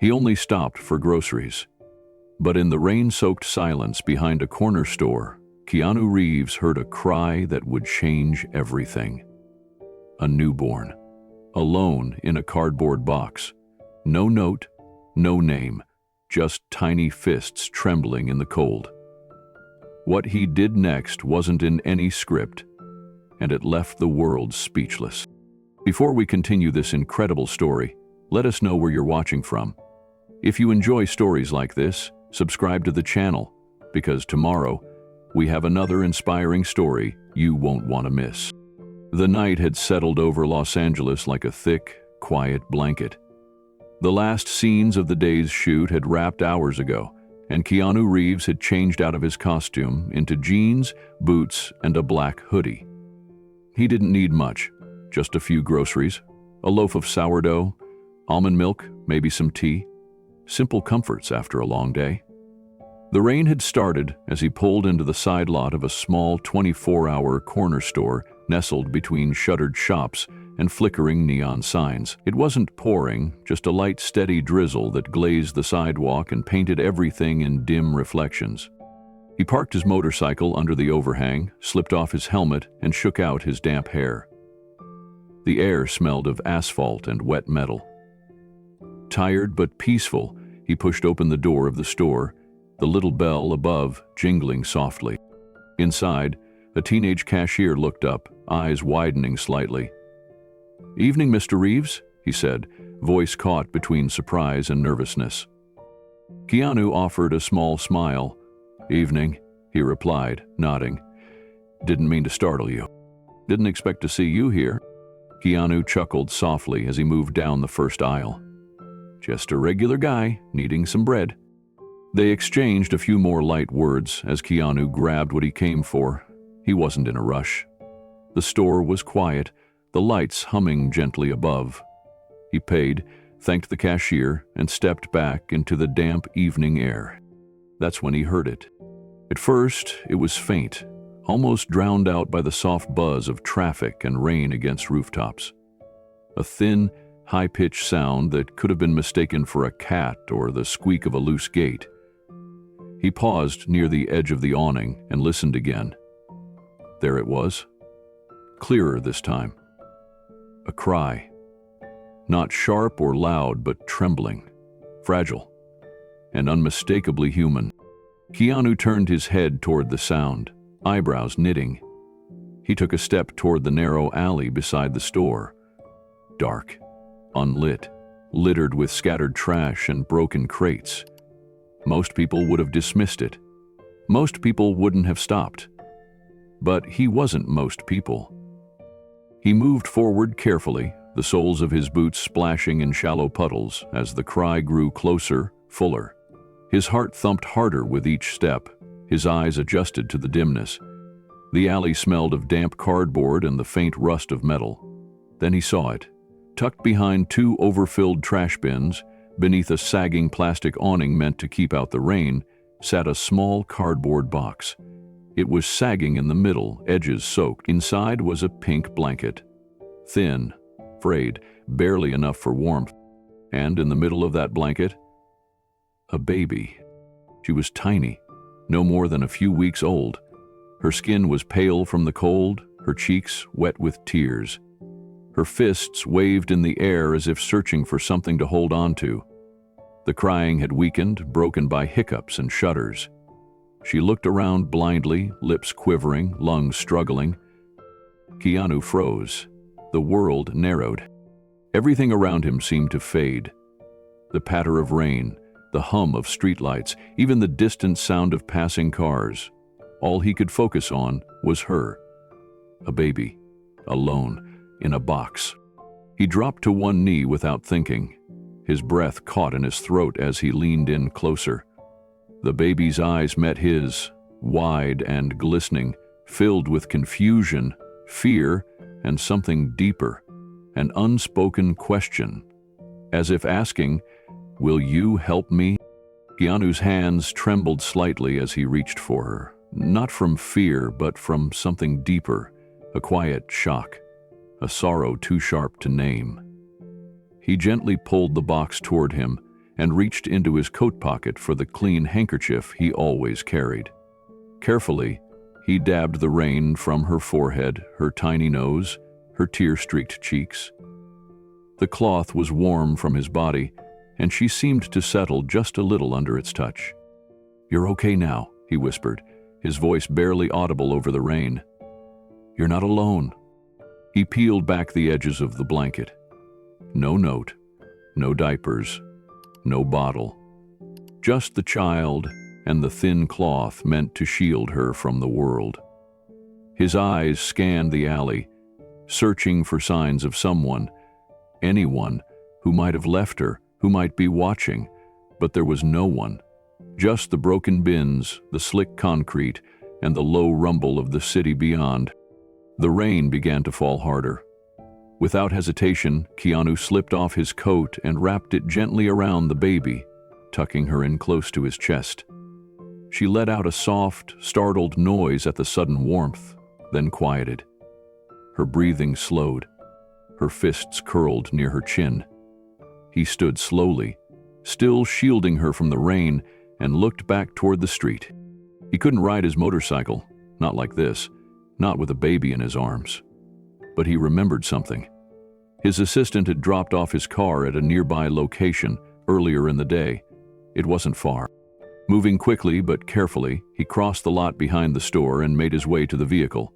He only stopped for groceries. But in the rain-soaked silence behind a corner store, Keanu Reeves heard a cry that would change everything. A newborn, alone in a cardboard box. No note, no name, just tiny fists trembling in the cold. What he did next wasn't in any script, and it left the world speechless. Before we continue this incredible story, let us know where you're watching from. If you enjoy stories like this, subscribe to the channel, because tomorrow we have another inspiring story you won't want to miss. The night had settled over Los Angeles like a thick, quiet blanket. The last scenes of the day's shoot had wrapped hours ago, and Keanu Reeves had changed out of his costume into jeans, boots, and a black hoodie. He didn't need much, just a few groceries, a loaf of sourdough, almond milk, maybe some tea. Simple comforts after a long day. The rain had started as he pulled into the side lot of a small 24-hour corner store nestled between shuttered shops and flickering neon signs. It wasn't pouring, just a light, steady drizzle that glazed the sidewalk and painted everything in dim reflections. He parked his motorcycle under the overhang, slipped off his helmet, and shook out his damp hair. The air smelled of asphalt and wet metal. Tired but peaceful, he pushed open the door of the store, the little bell above jingling softly. Inside, a teenage cashier looked up, eyes widening slightly. "Evening, Mr. Reeves," he said, voice caught between surprise and nervousness. Keanu offered a small smile. "Evening," he replied, nodding. "Didn't mean to startle you. Didn't expect to see you here." Keanu chuckled softly as he moved down the first aisle. "Just a regular guy, needing some bread." They exchanged a few more light words as Keanu grabbed what he came for. He wasn't in a rush. The store was quiet, the lights humming gently above. He paid, thanked the cashier, and stepped back into the damp evening air. That's when he heard it. At first, it was faint, almost drowned out by the soft buzz of traffic and rain against rooftops. A thin, high-pitched sound that could have been mistaken for a cat or the squeak of a loose gate. He paused near the edge of the awning and listened again. There it was. Clearer this time. A cry. Not sharp or loud, but trembling, fragile, and unmistakably human. Keanu turned his head toward the sound, eyebrows knitting. He took a step toward the narrow alley beside the store. Dark. Unlit, littered with scattered trash and broken crates. Most people would have dismissed it. Most people wouldn't have stopped. But he wasn't most people. He moved forward carefully, the soles of his boots splashing in shallow puddles as the cry grew closer, fuller. His heart thumped harder with each step, his eyes adjusted to the dimness. The alley smelled of damp cardboard and the faint rust of metal. Then he saw it. Tucked behind two overfilled trash bins, beneath a sagging plastic awning meant to keep out the rain, sat a small cardboard box. It was sagging in the middle, edges soaked. Inside was a pink blanket. Thin, frayed, barely enough for warmth. And in the middle of that blanket, a baby. She was tiny, no more than a few weeks old. Her skin was pale from the cold, her cheeks wet with tears. Her fists waved in the air as if searching for something to hold on to. The crying had weakened, broken by hiccups and shudders. She looked around blindly, lips quivering, lungs struggling. Keanu froze. The world narrowed. Everything around him seemed to fade. The patter of rain, the hum of streetlights, even the distant sound of passing cars. All he could focus on was her. A baby, alone, in a box. He dropped to one knee without thinking. His breath caught in his throat as he leaned in closer. The baby's eyes met his, wide and glistening, filled with confusion, fear, and something deeper, an unspoken question, as if asking, "Will you help me?" Keanu's hands trembled slightly as he reached for her, not from fear, but from something deeper, a quiet shock, a sorrow too sharp to name. He gently pulled the box toward him, and reached into his coat pocket for the clean handkerchief he always carried. Carefully, he dabbed the rain from her forehead, her tiny nose, her tear-streaked cheeks. The cloth was warm from his body, and she seemed to settle just a little under its touch. "You're okay now," he whispered, his voice barely audible over the rain. "You're not alone." He peeled back the edges of the blanket. No note, no diapers, no bottle. Just the child and the thin cloth meant to shield her from the world. His eyes scanned the alley, searching for signs of someone, anyone, who might have left her, who might be watching, but there was no one. Just the broken bins, the slick concrete, and the low rumble of the city beyond. The rain began to fall harder. Without hesitation, Keanu slipped off his coat and wrapped it gently around the baby, tucking her in close to his chest. She let out a soft, startled noise at the sudden warmth, then quieted. Her breathing slowed. Her fists curled near her chin. He stood slowly, still shielding her from the rain, and looked back toward the street. He couldn't ride his motorcycle, not like this, not with a baby in his arms. But he remembered something. His assistant had dropped off his car at a nearby location earlier in the day. It wasn't far. Moving quickly but carefully, he crossed the lot behind the store and made his way to the vehicle.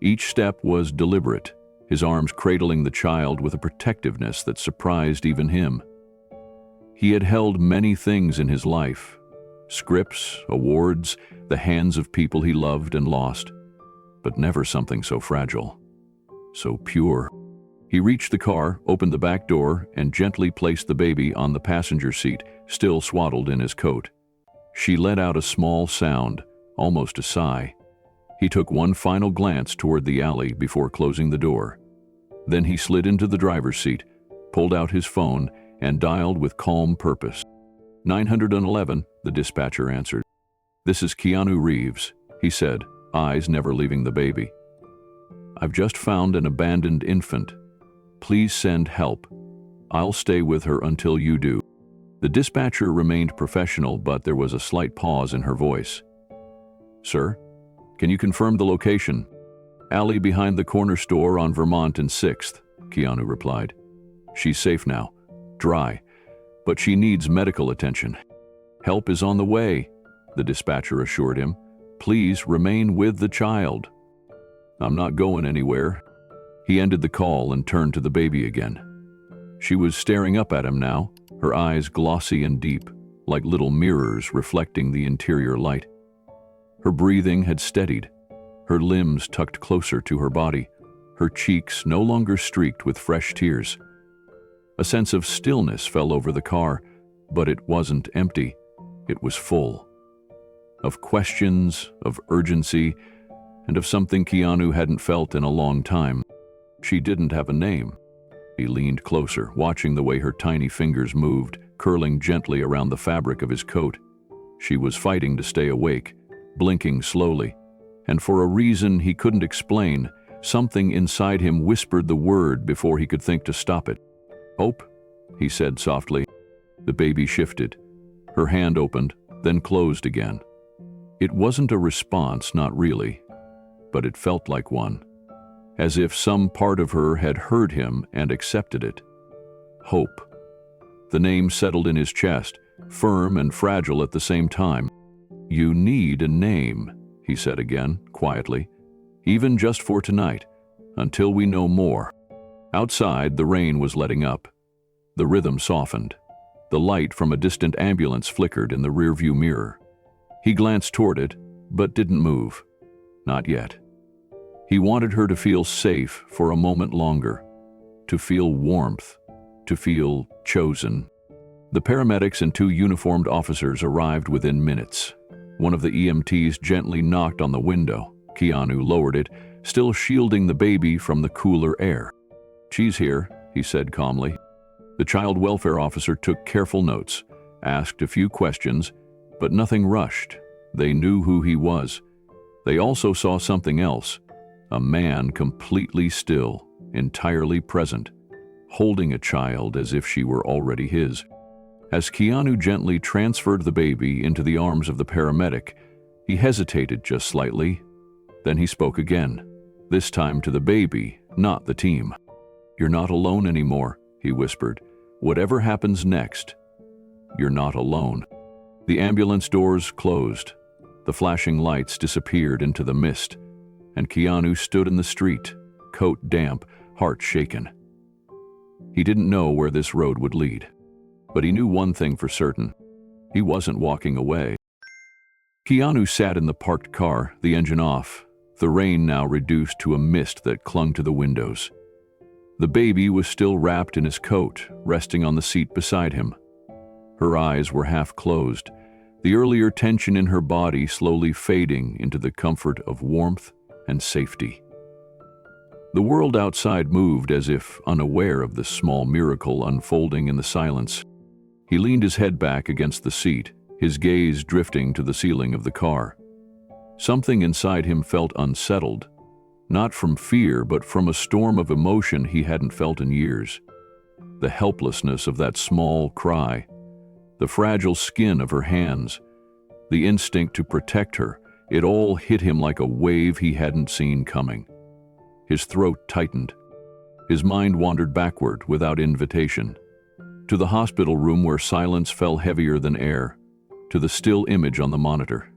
Each step was deliberate, his arms cradling the child with a protectiveness that surprised even him. He had held many things in his life: scripts, awards, the hands of people he loved and lost, but never something so fragile, so pure. He reached the car, opened the back door, and gently placed the baby on the passenger seat, still swaddled in his coat. She let out a small sound, almost a sigh. He took one final glance toward the alley before closing the door. Then he slid into the driver's seat, pulled out his phone, and dialed with calm purpose. 911, the dispatcher answered. "This is Keanu Reeves," he said, eyes never leaving the baby. "I've just found an abandoned infant. Please send help. I'll stay with her until you do." The dispatcher remained professional, but there was a slight pause in her voice. "Sir, can you confirm the location?" "Alley behind the corner store on Vermont and 6th, Keanu replied. "She's safe now, dry, but she needs medical attention." "Help is on the way," the dispatcher assured him. "Please remain with the child." "I'm not going anywhere." He ended the call and turned to the baby again. She was staring up at him now, her eyes glossy and deep, like little mirrors reflecting the interior light. Her breathing had steadied, her limbs tucked closer to her body, her cheeks no longer streaked with fresh tears. A sense of stillness fell over the car, but it wasn't empty. It was full. Of questions, of urgency, and of something Keanu hadn't felt in a long time. She didn't have a name. He leaned closer, watching the way her tiny fingers moved, curling gently around the fabric of his coat. She was fighting to stay awake, blinking slowly, and for a reason he couldn't explain, something inside him whispered the word before he could think to stop it. "Hope," he said softly. The baby shifted. Her hand opened, then closed again. It wasn't a response, not really, but it felt like one, as if some part of her had heard him and accepted it. Hope. The name settled in his chest, firm and fragile at the same time. "You need a name," he said again, quietly, "even just for tonight, until we know more." Outside, the rain was letting up. The rhythm softened. The light from a distant ambulance flickered in the rearview mirror. He glanced toward it, but didn't move. Not yet. He wanted her to feel safe for a moment longer, to feel warmth, to feel chosen. The paramedics and 2 uniformed officers arrived within minutes. One of the EMTs gently knocked on the window. Keanu lowered it, still shielding the baby from the cooler air. "She's here," he said calmly. The child welfare officer took careful notes, asked a few questions, but nothing rushed. They knew who he was. They also saw something else. A man completely still, entirely present, holding a child as if she were already his. As Keanu gently transferred the baby into the arms of the paramedic, he hesitated just slightly. Then he spoke again, this time to the baby, not the team. "You're not alone anymore," he whispered. "Whatever happens next, you're not alone." The ambulance doors closed. The flashing lights disappeared into the mist, and Keanu stood in the street, coat damp, heart shaken. He didn't know where this road would lead, but he knew one thing for certain. He wasn't walking away. Keanu sat in the parked car, the engine off, the rain now reduced to a mist that clung to the windows. The baby was still wrapped in his coat, resting on the seat beside him. Her eyes were half closed, the earlier tension in her body slowly fading into the comfort of warmth and safety. The world outside moved as if unaware of this small miracle unfolding in the silence. He leaned his head back against the seat, his gaze drifting to the ceiling of the car. Something inside him felt unsettled, not from fear, but from a storm of emotion he hadn't felt in years. The helplessness of that small cry, the fragile skin of her hands, the instinct to protect her, it all hit him like a wave he hadn't seen coming. His throat tightened. His mind wandered backward without invitation, to the hospital room where silence fell heavier than air, to the still image on the monitor.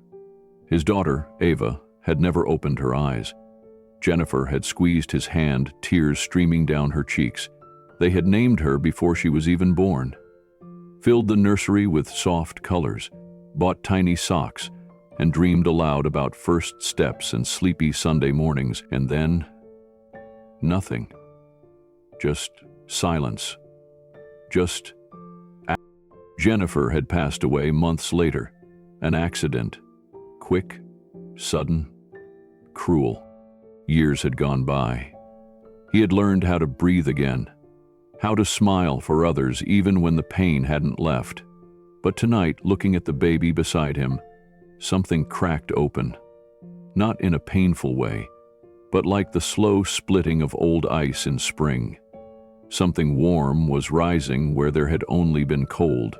His daughter, Ava, had never opened her eyes. Jennifer had squeezed his hand, tears streaming down her cheeks. They had named her before she was even born. Filled the nursery with soft colors, bought tiny socks, and dreamed aloud about first steps and sleepy Sunday mornings, and then nothing. Just silence. Jennifer had passed away months later. An accident. Quick, sudden, cruel. Years had gone by. He had learned how to breathe again, how to smile for others even when the pain hadn't left. But tonight, looking at the baby beside him, something cracked open. Not in a painful way, but like the slow splitting of old ice in spring. Something warm was rising where there had only been cold.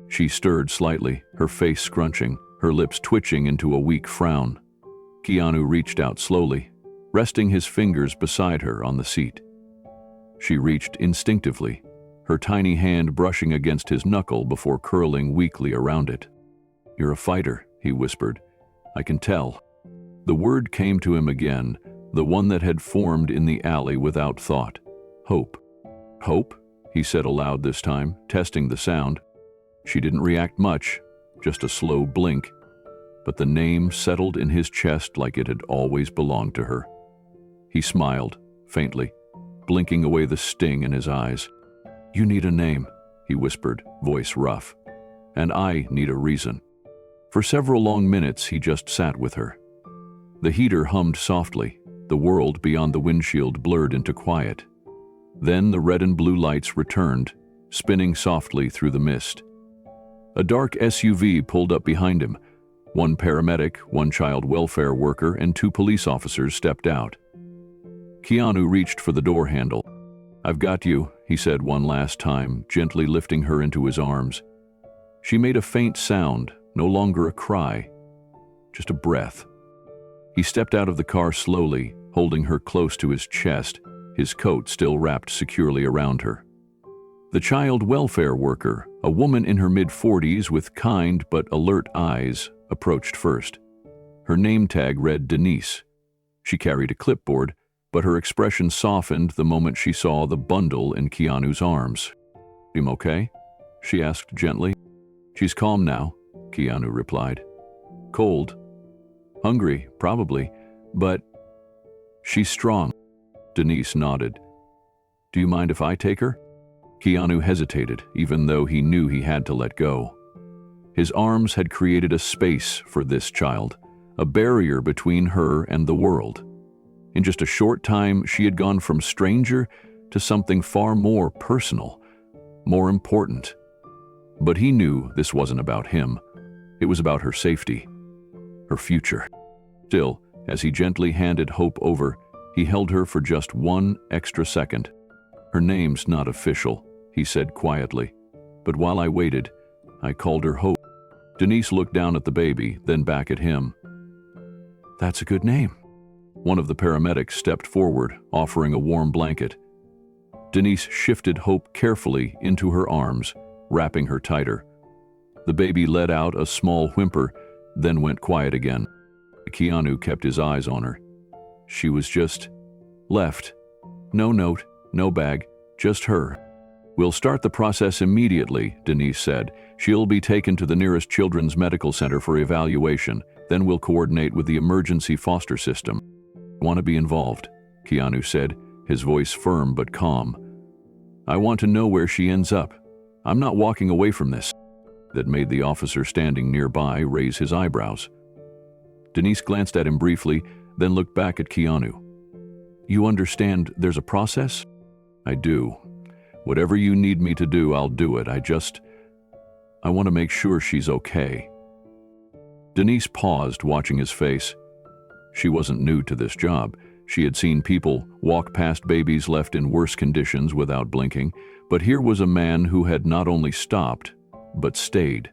She stirred slightly, her face scrunching, her lips twitching into a weak frown. Keanu reached out slowly, resting his fingers beside her on the seat. She reached instinctively, her tiny hand brushing against his knuckle before curling weakly around it. "You're a fighter," he whispered. "I can tell." The word came to him again, the one that had formed in the alley without thought. Hope. "Hope?" he said aloud this time, testing the sound. She didn't react much, just a slow blink, but the name settled in his chest like it had always belonged to her. He smiled, faintly, blinking away the sting in his eyes. "You need a name," he whispered, voice rough. "And I need a reason." For several long minutes he just sat with her. The heater hummed softly, the world beyond the windshield blurred into quiet. Then the red and blue lights returned, spinning softly through the mist. A dark SUV pulled up behind him. One paramedic, one child welfare worker, and 2 police officers stepped out. Keanu reached for the door handle. "I've got you," he said one last time, gently lifting her into his arms. She made a faint sound, no longer a cry, just a breath. He stepped out of the car slowly, holding her close to his chest, his coat still wrapped securely around her. The child welfare worker, a woman in her mid-40s with kind but alert eyes, approached first. Her name tag read Denise. She carried a clipboard, but her expression softened the moment she saw the bundle in Keanu's arms. "You okay?" she asked gently. "She's calm now," Keanu replied. "Cold? Hungry, probably, but she's strong." Denise nodded. "Do you mind if I take her?" Keanu hesitated, even though he knew he had to let go. His arms had created a space for this child, a barrier between her and the world. In just a short time, she had gone from stranger to something far more personal, more important. But he knew this wasn't about him. It was about her safety, her future. Still, as he gently handed Hope over, he held her for just one extra second. "Her name's not official," he said quietly, But while I waited, I called her Hope. Denise looked down at the baby, then back at him. That's a good name. One of the paramedics stepped forward, offering a warm blanket. Denise shifted Hope carefully into her arms, wrapping her tighter. The baby let out a small whimper, then went quiet again. Keanu kept his eyes on her. She was just left. No note, no bag, just her. We'll start the process immediately, Denise said. She'll be taken to the nearest children's medical center for evaluation. Then we'll coordinate with the emergency foster system. Want to be involved, Keanu said, his voice firm but calm. I want to know where she ends up. I'm not walking away from this. That made the officer standing nearby raise his eyebrows. Denise glanced at him briefly, then looked back at Keanu. You understand there's a process? I do. Whatever you need me to do, I'll do it. I want to make sure she's okay. Denise paused, watching his face. She wasn't new to this job. She had seen people walk past babies left in worse conditions without blinking, but here was a man who had not only stopped, but stayed,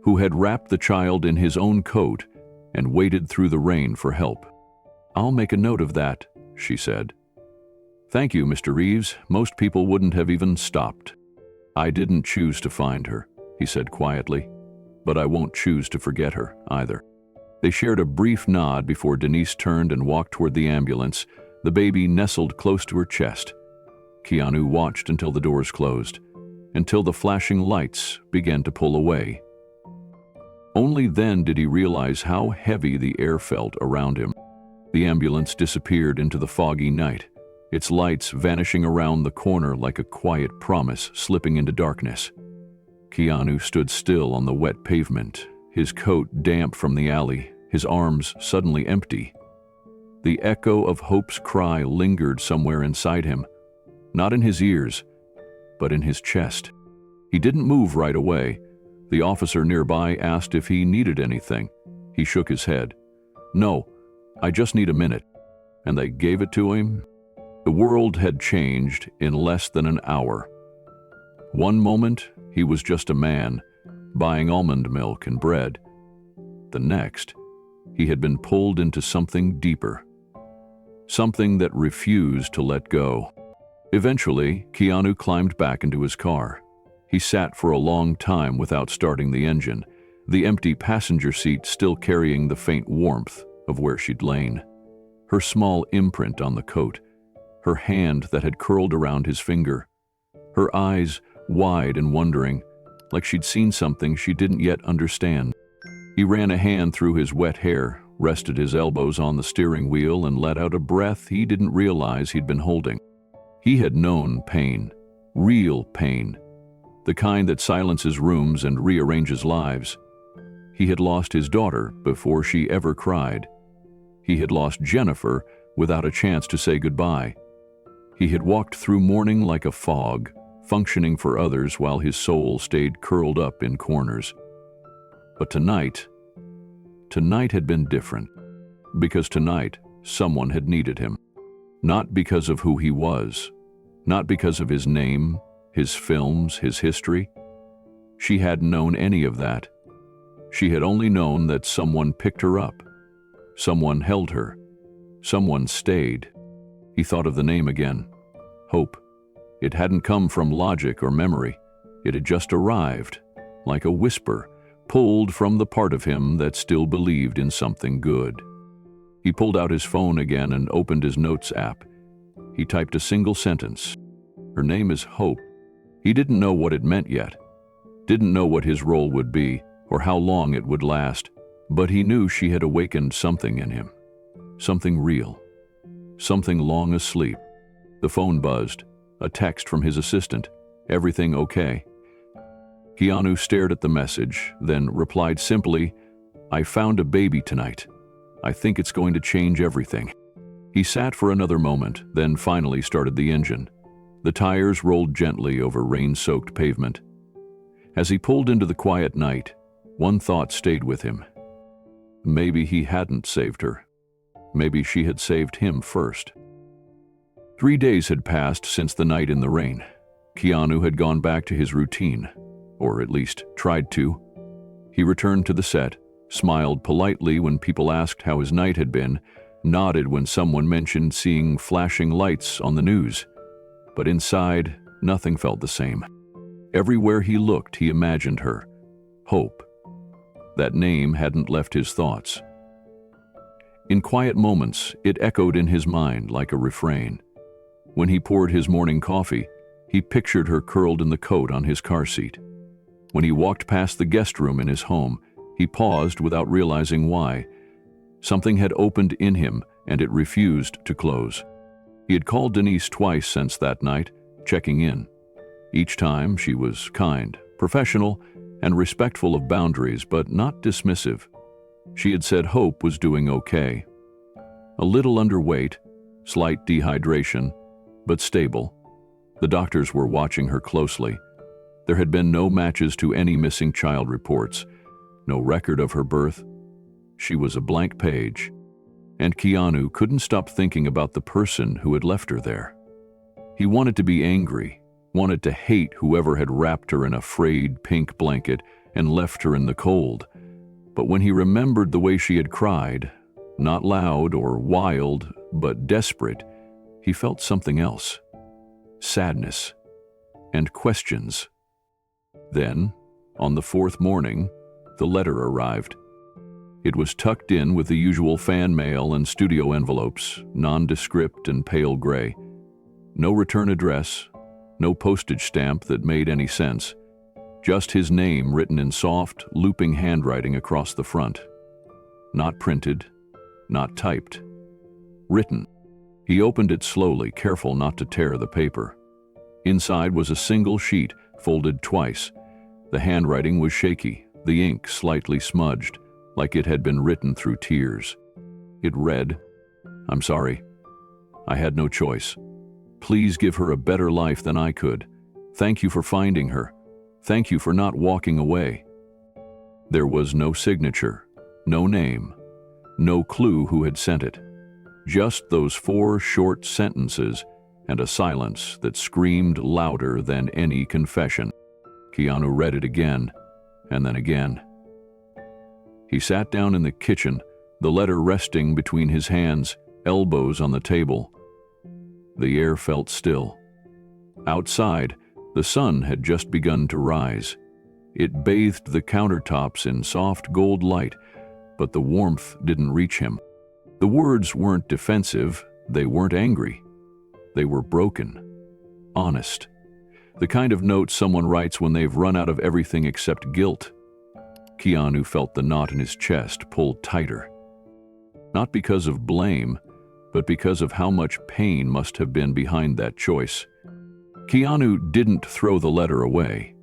who had wrapped the child in his own coat and waited through the rain for help. I'll make a note of that, she said. Thank you, Mr. Reeves. Most people wouldn't have even stopped. I didn't choose to find her, he said quietly, but I won't choose to forget her either. They shared a brief nod before Denise turned and walked toward the ambulance, the baby nestled close to her chest. Keanu watched until the doors closed, until the flashing lights began to pull away. Only then did he realize how heavy the air felt around him. The ambulance disappeared into the foggy night, its lights vanishing around the corner like a quiet promise slipping into darkness. Keanu stood still on the wet pavement, his coat damp from the alley, his arms suddenly empty. The echo of Hope's cry lingered somewhere inside him, not in his ears, but in his chest. He didn't move right away. The officer nearby asked if he needed anything. He shook his head. No, I just need a minute. And they gave it to him. The world had changed in less than an hour. One moment, he was just a man, buying almond milk and bread. The next, he had been pulled into something deeper, something that refused to let go. Eventually, Keanu climbed back into his car. He sat for a long time without starting the engine, the empty passenger seat still carrying the faint warmth of where she'd lain. Her small imprint on the coat, her hand that had curled around his finger, her eyes wide and wondering, like she'd seen something she didn't yet understand. He ran a hand through his wet hair, rested his elbows on the steering wheel, and let out a breath he didn't realize he'd been holding. He had known pain, real pain, the kind that silences rooms and rearranges lives. He had lost his daughter before she ever cried. He had lost Jennifer without a chance to say goodbye. He had walked through mourning like a fog, functioning for others while his soul stayed curled up in corners. But tonight had been different, because tonight someone had needed him. Not because of who he was, not because of his name, his films, his history. She hadn't known any of that. She had only known that someone picked her up, someone held her, someone stayed. He thought of the name again, Hope. It hadn't come from logic or memory. It had just arrived, like a whisper, pulled from the part of him that still believed in something good. He pulled out his phone again and opened his notes app. He typed a single sentence. Her name is Hope. He didn't know what it meant yet, didn't know what his role would be or how long it would last, but he knew she had awakened something in him, something real, something long asleep. The phone buzzed, a text from his assistant. Everything okay? Keanu stared at the message, then replied simply, I found a baby tonight. I think it's going to change everything. He sat for another moment, then finally started the engine. The tires rolled gently over rain-soaked pavement. As he pulled into the quiet night, one thought stayed with him. Maybe he hadn't saved her. Maybe she had saved him first. 3 days had passed since the night in the rain. Keanu had gone back to his routine. or at least tried to. He returned to the set, smiled politely when people asked how his night had been, nodded when someone mentioned seeing flashing lights on the news. But inside, nothing felt the same. Everywhere he looked, he imagined her. Hope. That name hadn't left his thoughts. In quiet moments, it echoed in his mind like a refrain. When he poured his morning coffee, he pictured her curled in the coat on his car seat. When he walked past the guest room in his home, he paused without realizing why. Something had opened in him, and it refused to close. He had called Denise twice since that night, checking in. Each time she was kind, professional, and respectful of boundaries, but not dismissive. She had said Hope was doing okay. A little underweight, slight dehydration, but stable. The doctors were watching her closely. There had been no matches to any missing child reports, no record of her birth. She was a blank page, and Keanu couldn't stop thinking about the person who had left her there. He wanted to be angry, wanted to hate whoever had wrapped her in a frayed pink blanket and left her in the cold. But when he remembered the way she had cried, not loud or wild, but desperate, he felt something else. Sadness and questions. Then, on the fourth morning, the letter arrived. It was tucked in with the usual fan mail and studio envelopes, nondescript and pale gray. No return address, no postage stamp that made any sense. Just his name written in soft, looping handwriting across the front. Not printed, not typed. Written. He opened it slowly, careful not to tear the paper. Inside was a single sheet, folded twice. The handwriting was shaky, the ink slightly smudged, like it had been written through tears. It read, "I'm sorry. I had no choice. Please give her a better life than I could. Thank you for finding her. Thank you for not walking away." There was no signature, no name, no clue who had sent it. Just those 4 short sentences and a silence that screamed louder than any confession. Keanu read it again, and then again. He sat down in the kitchen, the letter resting between his hands, elbows on the table. The air felt still. Outside, the sun had just begun to rise. It bathed the countertops in soft gold light, but the warmth didn't reach him. The words weren't defensive, they weren't angry. They were broken, honest. The kind of note someone writes when they've run out of everything except guilt. Keanu felt the knot in his chest pulled tighter. Not because of blame, but because of how much pain must have been behind that choice. Keanu didn't throw the letter away.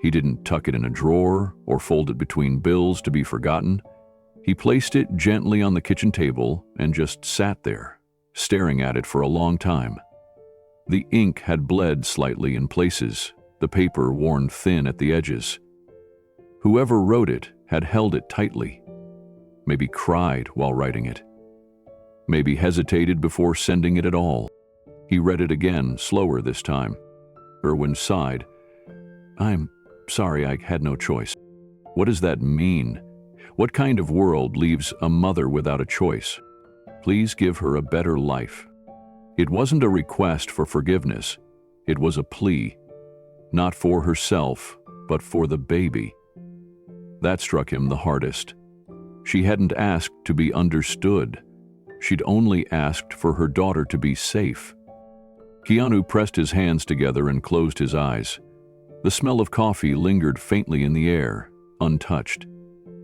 He didn't tuck it in a drawer or fold it between bills to be forgotten. He placed it gently on the kitchen table and just sat there, staring at it for a long time. The ink had bled slightly in places, the paper worn thin at the edges. Whoever wrote it had held it tightly. Maybe cried while writing it. Maybe hesitated before sending it at all. He read it again, slower this time. Irwin sighed. "I'm sorry, I had no choice." What does that mean? What kind of world leaves a mother without a choice? Please give her a better life. It wasn't a request for forgiveness. It was a plea. Not for herself, but for the baby. That struck him the hardest. She hadn't asked to be understood. She'd only asked for her daughter to be safe. Keanu pressed his hands together and closed his eyes. The smell of coffee lingered faintly in the air, untouched.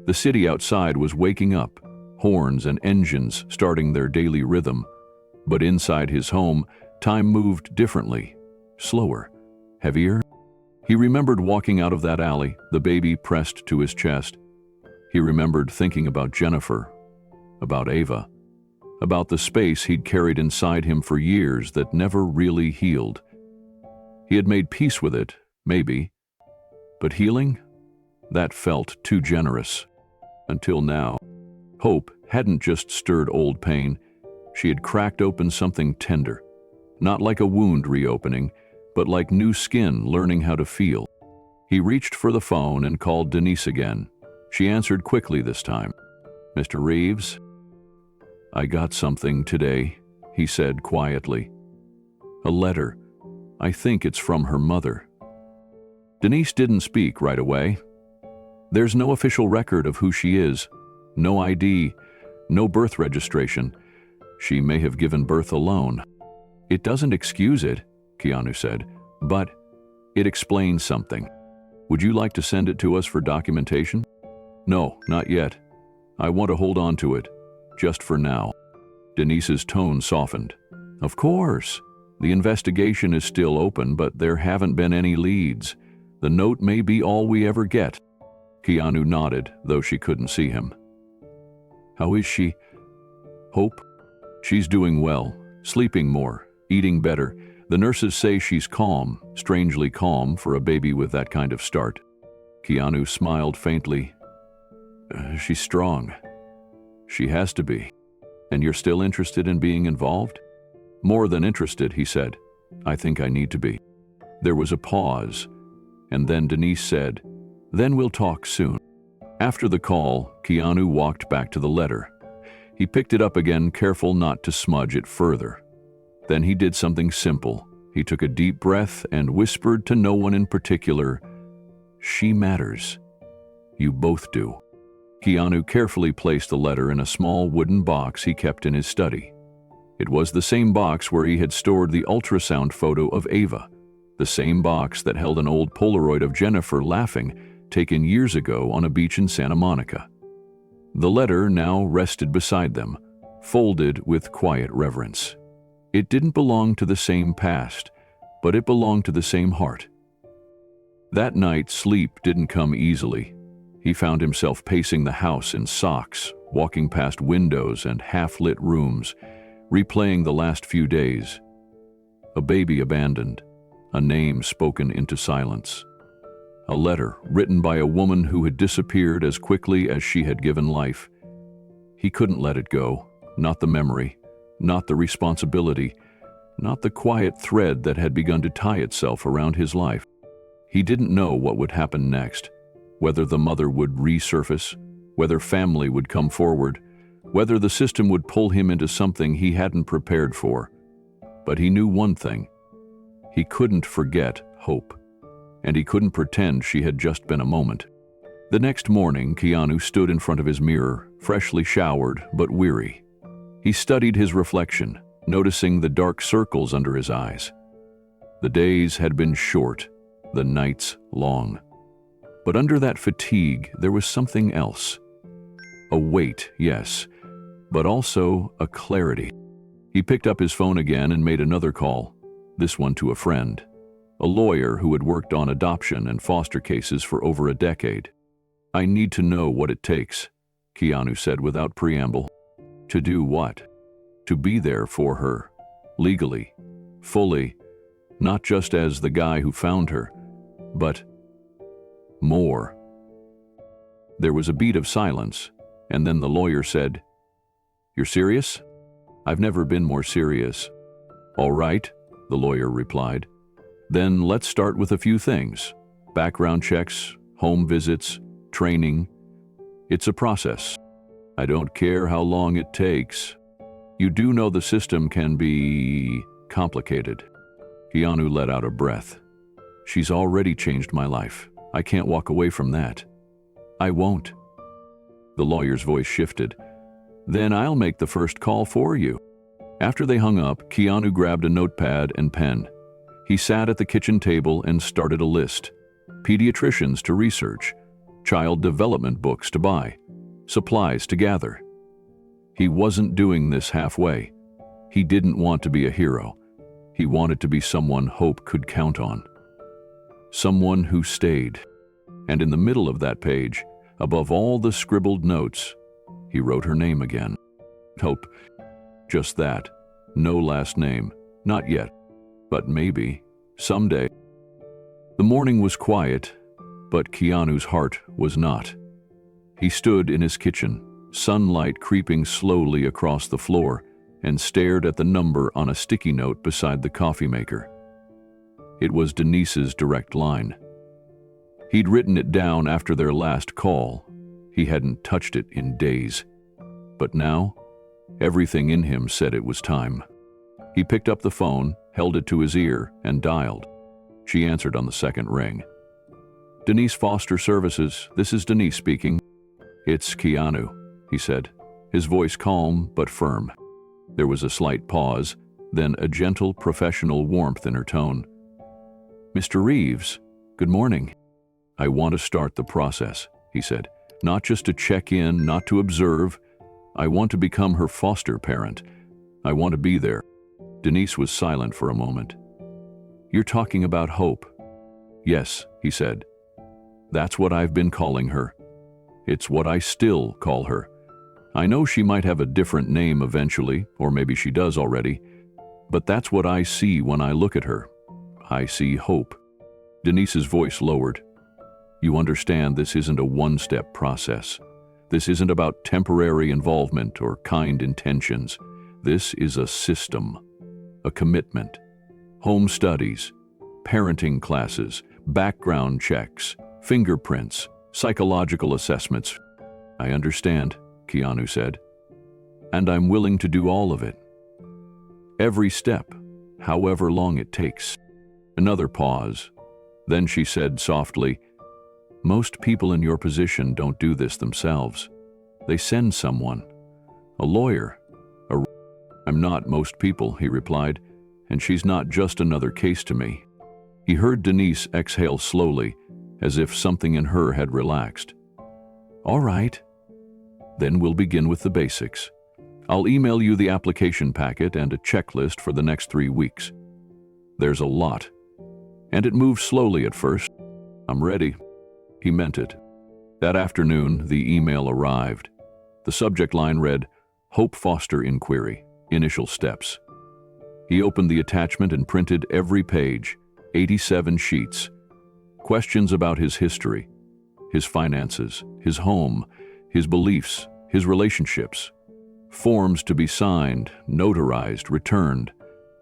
The city outside was waking up, horns and engines starting their daily rhythm. But inside his home, time moved differently, slower, heavier. He remembered walking out of that alley, the baby pressed to his chest. He remembered thinking about Jennifer, about Ava, about the space he'd carried inside him for years that never really healed. He had made peace with it, maybe. But healing? That felt too generous. Until now. Hope hadn't just stirred old pain. She had cracked open something tender. Not like a wound reopening, but like new skin learning how to feel. He reached for the phone and called Denise again. She answered quickly this time. "Mr. Reeves?" "I got something today," he said quietly. "A letter. I think it's from her mother." Denise didn't speak right away. There's no official record of who she is, no ID, no birth registration. She may have given birth alone. "It doesn't excuse it," Keanu said, "but it explains something. Would you like to send it to us for documentation?" "No, not yet. I want to hold on to it, just for now." Denise's tone softened. "Of course. The investigation is still open, but there haven't been any leads. The note may be all we ever get." Keanu nodded, though she couldn't see him. "How is she?" "Hope? She's doing well, sleeping more, eating better. The nurses say she's calm, strangely calm for a baby with that kind of start." Keanu smiled faintly. She's strong. She has to be. And you're still interested in being involved?" "More than interested," he said. "I think I need to be." There was a pause, and then Denise said, "Then we'll talk soon." After the call, Keanu walked back to the letter. He picked it up again, careful not to smudge it further. Then he did something simple. He took a deep breath and whispered to no one in particular, "She matters. You both do." Keanu carefully placed the letter in a small wooden box he kept in his study. It was the same box where he had stored the ultrasound photo of Ava, the same box that held an old Polaroid of Jennifer laughing, taken years ago on a beach in Santa Monica. The letter now rested beside them, folded with quiet reverence. It didn't belong to the same past, but it belonged to the same heart. That night, sleep didn't come easily. He found himself pacing the house in socks, walking past windows and half-lit rooms, replaying the last few days. A baby abandoned, a name spoken into silence. A letter written by a woman who had disappeared as quickly as she had given life. He couldn't let it go, not the memory, not the responsibility, not the quiet thread that had begun to tie itself around his life. He didn't know what would happen next, whether the mother would resurface, whether family would come forward, whether the system would pull him into something he hadn't prepared for. But he knew one thing. He couldn't forget Hope, and he couldn't pretend she had just been a moment. The next morning, Keanu stood in front of his mirror, freshly showered but weary. He studied his reflection, noticing the dark circles under his eyes. The days had been short, the nights long. But under that fatigue, there was something else. A weight, yes, but also a clarity. He picked up his phone again and made another call, this one to a friend, a lawyer who had worked on adoption and foster cases for over a decade. "I need to know what it takes," Keanu said without preamble. "To do what?" "To be there for her, legally, fully, not just as the guy who found her, but more." There was a beat of silence, and then the lawyer said, "You're serious?" "I've never been more serious." "All right," the lawyer replied. "Then let's start with a few things. Background checks, home visits, training. It's a process. I don't care how long it takes. You do know the system can be complicated." Keanu let out a breath. "She's already changed my life. I can't walk away from that." "I won't." The lawyer's voice shifted. "Then I'll make the first call for you." After they hung up, Keanu grabbed a notepad and pen. He sat at the kitchen table and started a list. Pediatricians to research, child development books to buy, supplies to gather. He wasn't doing this halfway. He didn't want to be a hero. He wanted to be someone Hope could count on. Someone who stayed. And in the middle of that page, above all the scribbled notes, he wrote her name again. Hope. Just that. No last name. Not yet. But maybe. Someday. The morning was quiet, but Keanu's heart was not. He stood in his kitchen, sunlight creeping slowly across the floor, and stared at the number on a sticky note beside the coffee maker. It was Denise's direct line. He'd written it down after their last call. He hadn't touched it in days. But now, everything in him said it was time. He picked up the phone, held it to his ear, and dialed. She answered on the second ring. "Denise Foster Services, this is Denise speaking." "It's Keanu," he said, his voice calm but firm. There was a slight pause, then a gentle professional warmth in her tone. "Mr. Reeves, good morning." "I want to start the process," he said. "Not just to check in, not to observe. I want to become her foster parent. I want to be there." Denise was silent for a moment. "You're talking about Hope." "Yes," he said. "That's what I've been calling her. It's what I still call her. I know she might have a different name eventually, or maybe she does already, but that's what I see when I look at her. I see hope." Denise's voice lowered. "You understand this isn't a one-step process. This isn't about temporary involvement or kind intentions. This is a system, a commitment. Home studies, parenting classes, background checks, fingerprints, psychological assessments." "I understand," Keanu said. "And I'm willing to do all of it. Every step, however long it takes." Another pause. Then she said softly, "Most people in your position don't do this themselves. They send someone, a lawyer, I'm not most people," he replied, "and she's not just another case to me." He heard Denise exhale slowly, as if something in her had relaxed. "All right. Then we'll begin with the basics. I'll email you the application packet and a checklist for the next 3 weeks. There's a lot, and it moves slowly at first. I'm ready." He meant it. That afternoon, the email arrived. The subject line read, "Hope Foster Inquiry, Initial Steps." He opened the attachment and printed every page, 87 sheets. Questions about his history, his finances, his home, his beliefs, his relationships. Forms to be signed, notarized, returned.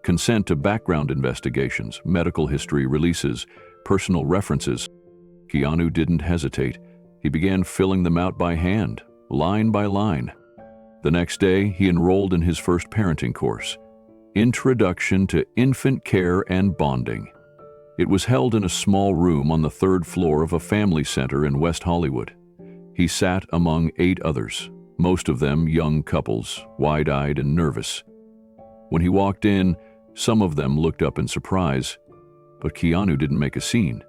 Consent to background investigations, medical history releases, personal references. Keanu didn't hesitate. He began filling them out by hand, line by line. The next day, he enrolled in his first parenting course, Introduction to Infant Care and Bonding. It was held in a small room on the 3rd floor of a family center in West Hollywood. He sat among 8 others, most of them young couples, wide-eyed and nervous. When he walked in, some of them looked up in surprise, but Keanu didn't make a scene.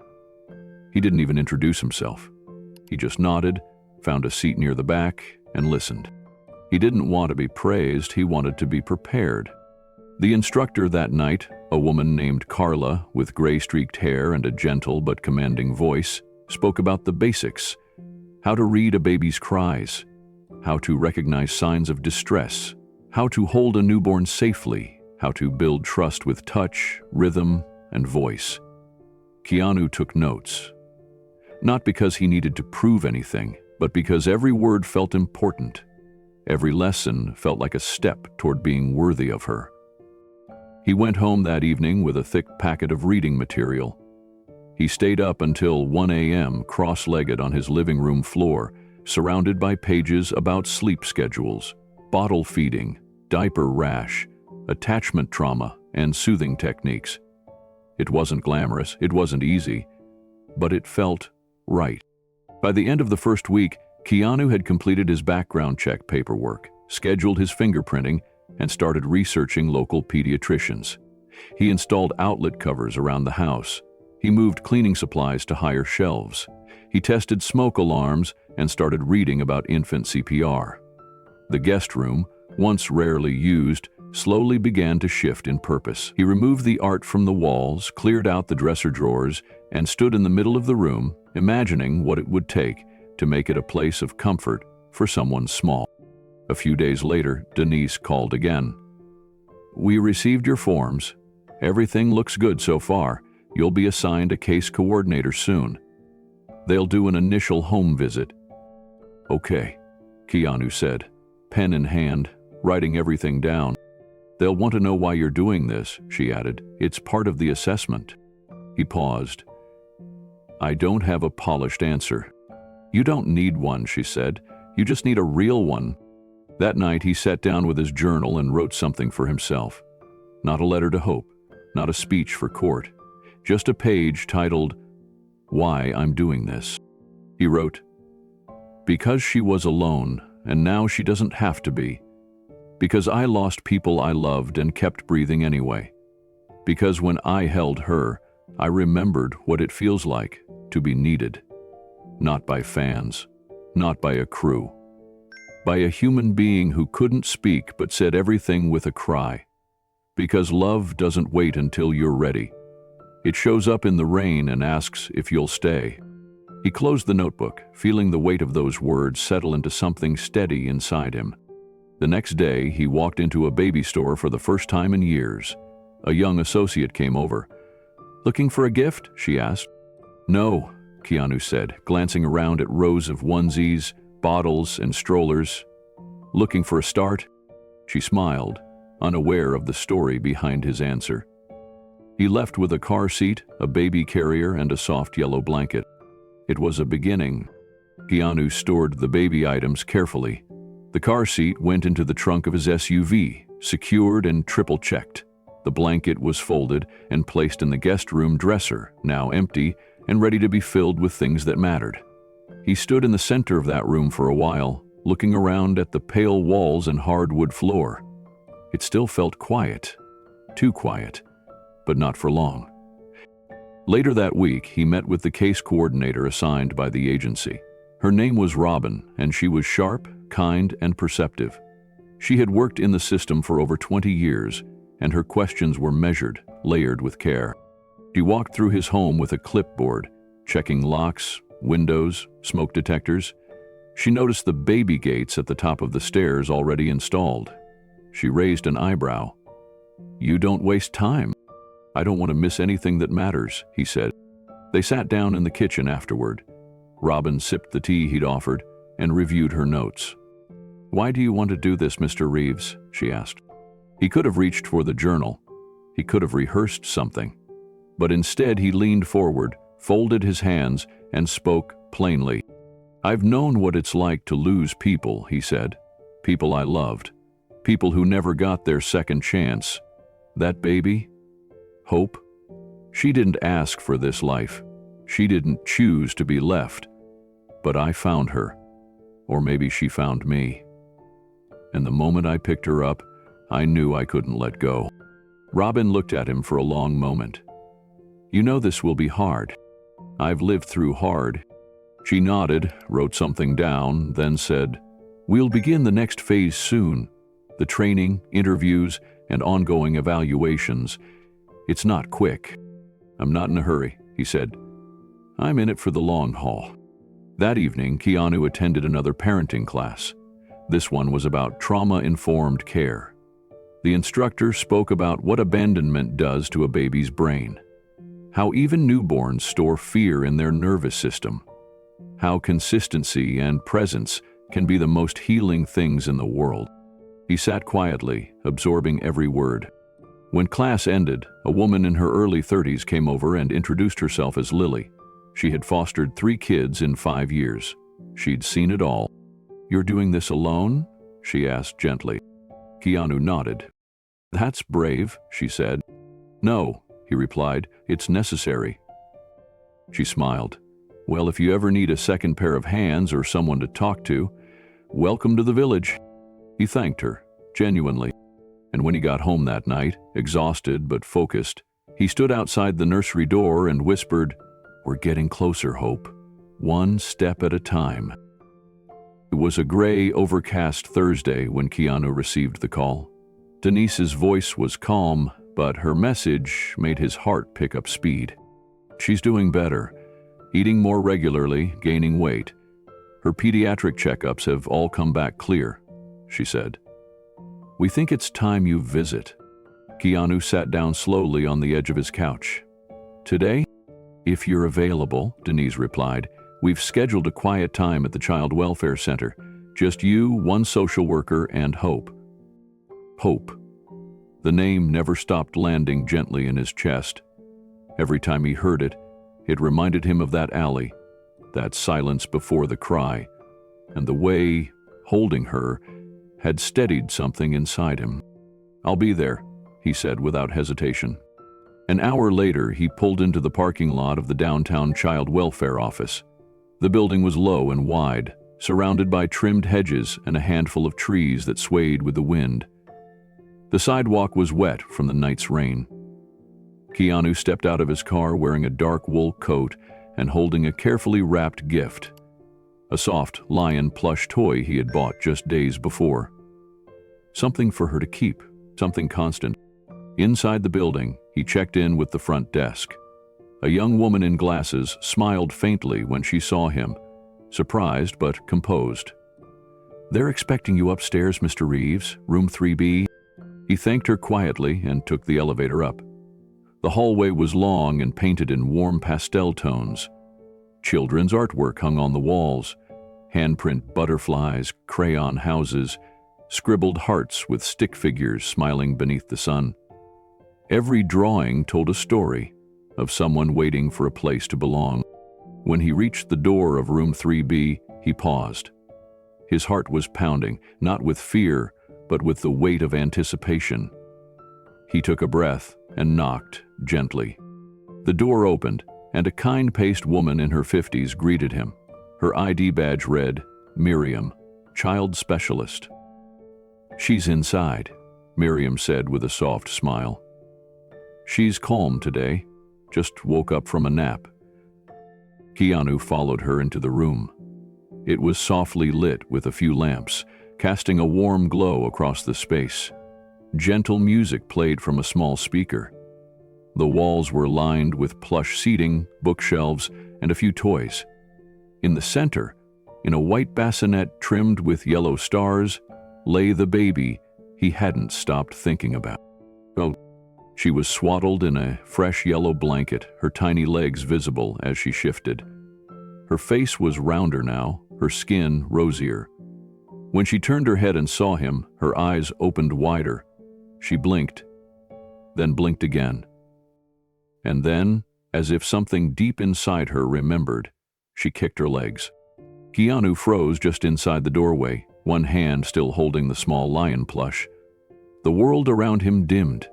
He didn't even introduce himself. He just nodded, found a seat near the back, and listened. He didn't want to be praised, he wanted to be prepared. The instructor that night, a woman named Carla with gray-streaked hair and a gentle but commanding voice, spoke about the basics: how to read a baby's cries, how to recognize signs of distress, how to hold a newborn safely, how to build trust with touch, rhythm, and voice. Keanu took notes. Not because he needed to prove anything, but because every word felt important. Every lesson felt like a step toward being worthy of her. He went home that evening with a thick packet of reading material. He stayed up until 1 a.m. cross-legged on his living room floor, surrounded by pages about sleep schedules, bottle feeding, diaper rash, attachment trauma, and soothing techniques. It wasn't glamorous, it wasn't easy, but it felt right. By the end of the first week, Keanu had completed his background check paperwork, scheduled his fingerprinting, and started researching local pediatricians. He installed outlet covers around the house. He moved cleaning supplies to higher shelves. He tested smoke alarms and started reading about infant CPR. The guest room, once rarely used, slowly began to shift in purpose. He removed the art from the walls, cleared out the dresser drawers, and stood in the middle of the room, imagining what it would take to make it a place of comfort for someone small. A few days later, Denise called again. "We received your forms. Everything looks good so far. You'll be assigned a case coordinator soon. They'll do an initial home visit." "Okay," Keanu said, pen in hand, writing everything down. "They'll want to know why you're doing this," she added. "It's part of the assessment." He paused. "I don't have a polished answer." "You don't need one," she said. "You just need a real one." That night, he sat down with his journal and wrote something for himself. Not a letter to Hope, not a speech for court, just a page titled, "Why I'm Doing This." He wrote, "Because she was alone, and now she doesn't have to be. Because I lost people I loved and kept breathing anyway. Because when I held her, I remembered what it feels like to be needed. Not by fans, not by a crew. By a human being who couldn't speak but said everything with a cry. Because love doesn't wait until you're ready. It shows up in the rain and asks if you'll stay." He closed the notebook, feeling the weight of those words settle into something steady inside him. The next day, he walked into a baby store for the first time in years. A young associate came over. "Looking for a gift?" she asked. "No," Keanu said, glancing around at rows of onesies, bottles, and strollers. "Looking for a start?" She smiled, unaware of the story behind his answer. He left with a car seat, a baby carrier, and a soft yellow blanket. It was a beginning. Keanu stored the baby items carefully. The car seat went into the trunk of his SUV, secured and triple-checked. The blanket was folded and placed in the guest room dresser, now empty and ready to be filled with things that mattered. He stood in the center of that room for a while, looking around at the pale walls and hardwood floor. It still felt quiet, too quiet, but not for long. Later that week, he met with the case coordinator assigned by the agency. Her name was Robin, and she was sharp, kind, and perceptive. She had worked in the system for over 20 years, and her questions were measured, layered with care. She walked through his home with a clipboard, checking locks, windows, smoke detectors. She noticed the baby gates at the top of the stairs already installed. She raised an eyebrow. "You don't waste time." "I don't want to miss anything that matters," he said. They sat down in the kitchen afterward. Robin sipped the tea he'd offered and reviewed her notes. "Why do you want to do this, Mr. Reeves?" she asked. He could have reached for the journal. He could have rehearsed something. But instead he leaned forward, folded his hands, and spoke plainly. "I've known what it's like to lose people," he said. "People I loved. People who never got their second chance. That baby? Hope? She didn't ask for this life. She didn't choose to be left. But I found her. Or maybe she found me. And the moment I picked her up, I knew I couldn't let go." Robin looked at him for a long moment. "You know this will be hard. I've lived through hard." She nodded, wrote something down, then said, "We'll begin the next phase soon. The training, interviews, and ongoing evaluations. It's not quick." "I'm not in a hurry," he said. "I'm in it for the long haul." That evening, Keanu attended another parenting class. This one was about trauma-informed care. The instructor spoke about what abandonment does to a baby's brain, how even newborns store fear in their nervous system, how consistency and presence can be the most healing things in the world. He sat quietly, absorbing every word. When class ended, a woman in her early 30s came over and introduced herself as Lily. She had fostered 3 kids in 5 years. She'd seen it all. "You're doing this alone?" she asked gently. Keanu nodded. "That's brave," she said. "No," he replied, "it's necessary." She smiled. "Well, if you ever need a second pair of hands or someone to talk to, welcome to the village." He thanked her, genuinely. And when he got home that night, exhausted but focused, he stood outside the nursery door and whispered, "We're getting closer, Hope. One step at a time." It was a gray, overcast Thursday when Keanu received the call. Denise's voice was calm, but her message made his heart pick up speed. "She's doing better, eating more regularly, gaining weight. Her pediatric checkups have all come back clear," she said. "We think it's time you visit." Keanu sat down slowly on the edge of his couch. "Today? If you're available," Denise replied. "We've scheduled a quiet time at the Child Welfare Center. Just you, one social worker, and Hope." Hope. The name never stopped landing gently in his chest. Every time he heard it, It reminded him of that alley, that silence before the cry, and the way, holding her, had steadied something inside him. "I'll be there," he said without hesitation. An hour later, he pulled into the parking lot of the downtown child welfare office. The building was low and wide, surrounded by trimmed hedges and a handful of trees that swayed with the wind. The sidewalk was wet from the night's rain. Keanu stepped out of his car wearing a dark wool coat and holding a carefully wrapped gift, a soft lion plush toy he had bought just days before. Something for her to keep, something constant. Inside the building, he checked in with the front desk. A young woman in glasses smiled faintly when she saw him, surprised but composed. "They're expecting you upstairs, Mr. Reeves, room 3B. He thanked her quietly and took the elevator up. The hallway was long and painted in warm pastel tones. Children's artwork hung on the walls, handprint butterflies, crayon houses, scribbled hearts with stick figures smiling beneath the sun. Every drawing told a story of someone waiting for a place to belong. When he reached the door of room 3B, he paused. His heart was pounding, not with fear, but with the weight of anticipation. He took a breath and knocked gently. The door opened, and a kind-paced woman in her 50s greeted him. Her ID badge read, "Miriam, Child Specialist." "She's inside," Miriam said with a soft smile. "She's calm today, just woke up from a nap." Keanu followed her into the room. It was softly lit with a few lamps, casting a warm glow across the space. Gentle music played from a small speaker. The walls were lined with plush seating, bookshelves, and a few toys. In the center, in a white bassinet trimmed with yellow stars, lay the baby he hadn't stopped thinking about. Oh, she was swaddled in a fresh yellow blanket, her tiny legs visible as she shifted. Her face was rounder now, her skin rosier. When she turned her head and saw him, her eyes opened wider. She blinked, then blinked again. And then, as if something deep inside her remembered, she kicked her legs. Keanu froze just inside the doorway, one hand still holding the small lion plush. The world around him dimmed.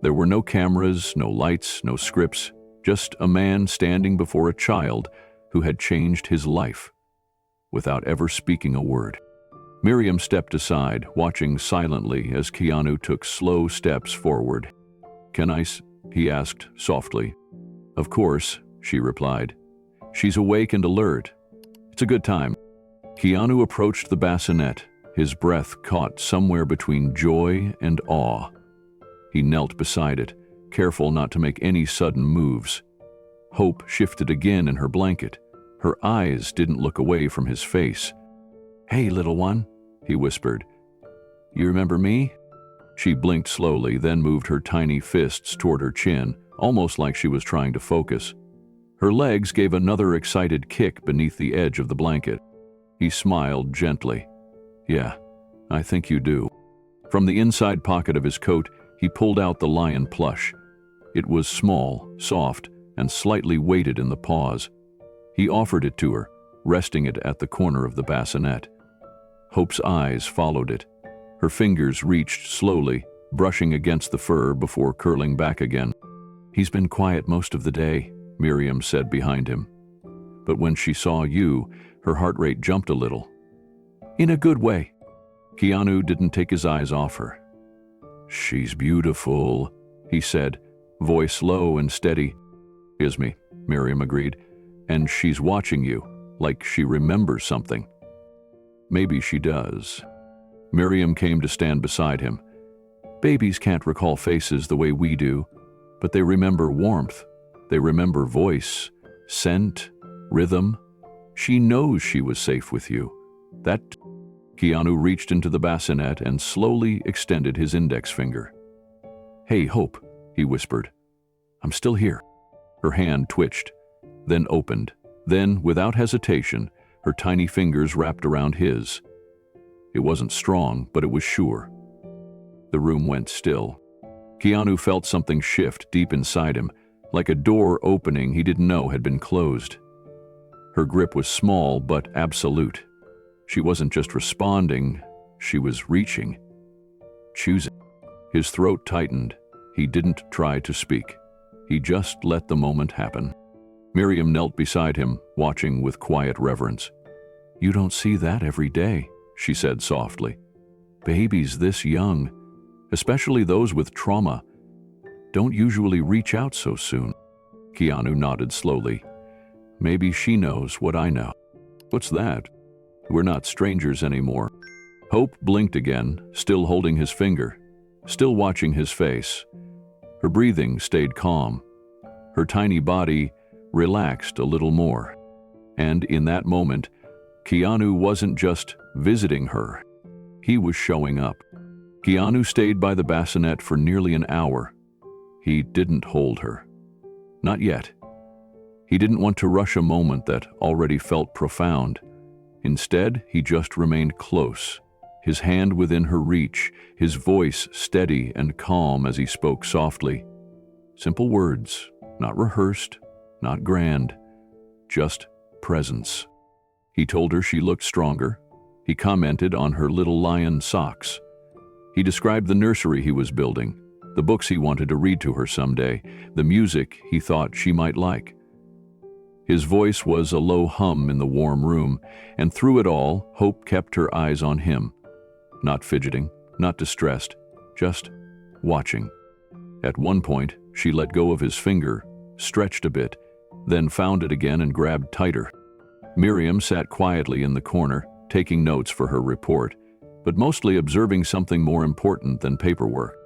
There were no cameras, no lights, no scripts, just a man standing before a child who had changed his life, without ever speaking a word. Miriam stepped aside, watching silently as Keanu took slow steps forward. "Can I he asked softly. "Of course," she replied. "She's awake and alert. It's a good time." Keanu approached the bassinet, his breath caught somewhere between joy and awe. He knelt beside it, careful not to make any sudden moves. Hope shifted again in her blanket. Her eyes didn't look away from his face. "Hey, little one," he whispered. "You remember me?" She blinked slowly, then moved her tiny fists toward her chin, almost like she was trying to focus. Her legs gave another excited kick beneath the edge of the blanket. He smiled gently. "Yeah, I think you do." From the inside pocket of his coat, he pulled out the lion plush. It was small, soft, and slightly weighted in the paws. He offered it to her, resting it at the corner of the bassinet. Hope's eyes followed it. Her fingers reached slowly, brushing against the fur before curling back again. "He's been quiet most of the day," Miriam said behind him. But when she saw you, her heart rate jumped a little. "In a good way." Keanu didn't take his eyes off her. "She's beautiful," he said, voice low and steady. "Is me," Miriam agreed. "And she's watching you, like she remembers something." "Maybe she does." Miriam came to stand beside him. "Babies can't recall faces the way we do, but they remember warmth. They remember voice, scent, rhythm. She knows she was safe with you. That..." Keanu reached into the bassinet and slowly extended his index finger. "Hey, Hope," he whispered. "I'm still here." Her hand twitched, then opened. Then, without hesitation, her tiny fingers wrapped around his. It wasn't strong, but it was sure. The room went still. Keanu felt something shift deep inside him, like a door opening he didn't know had been closed. Her grip was small but absolute. She wasn't just responding, she was reaching, choosing. His throat tightened. He didn't try to speak. He just let the moment happen. Miriam knelt beside him, watching with quiet reverence. "You don't see that every day," she said softly. "Babies this young, especially those with trauma, don't usually reach out so soon." Keanu nodded slowly. "Maybe she knows what I know." "What's that?" "We're not strangers anymore." Hope blinked again, still holding his finger, still watching his face. Her breathing stayed calm. Her tiny body relaxed a little more. And in that moment, Keanu wasn't just visiting her. He was showing up. Keanu stayed by the bassinet for nearly an hour. He didn't hold her. Not yet. He didn't want to rush a moment that already felt profound. Instead, he just remained close, his hand within her reach, his voice steady and calm as he spoke softly. Simple words, not rehearsed, not grand, just presence. He told her she looked stronger. He commented on her little lion socks. He described the nursery he was building, the books he wanted to read to her someday, the music he thought she might like. His voice was a low hum in the warm room, and through it all, Hope kept her eyes on him. Not fidgeting, not distressed, just watching. At one point, she let go of his finger, stretched a bit, then found it again and grabbed tighter. Miriam sat quietly in the corner, taking notes for her report, but mostly observing something more important than paperwork.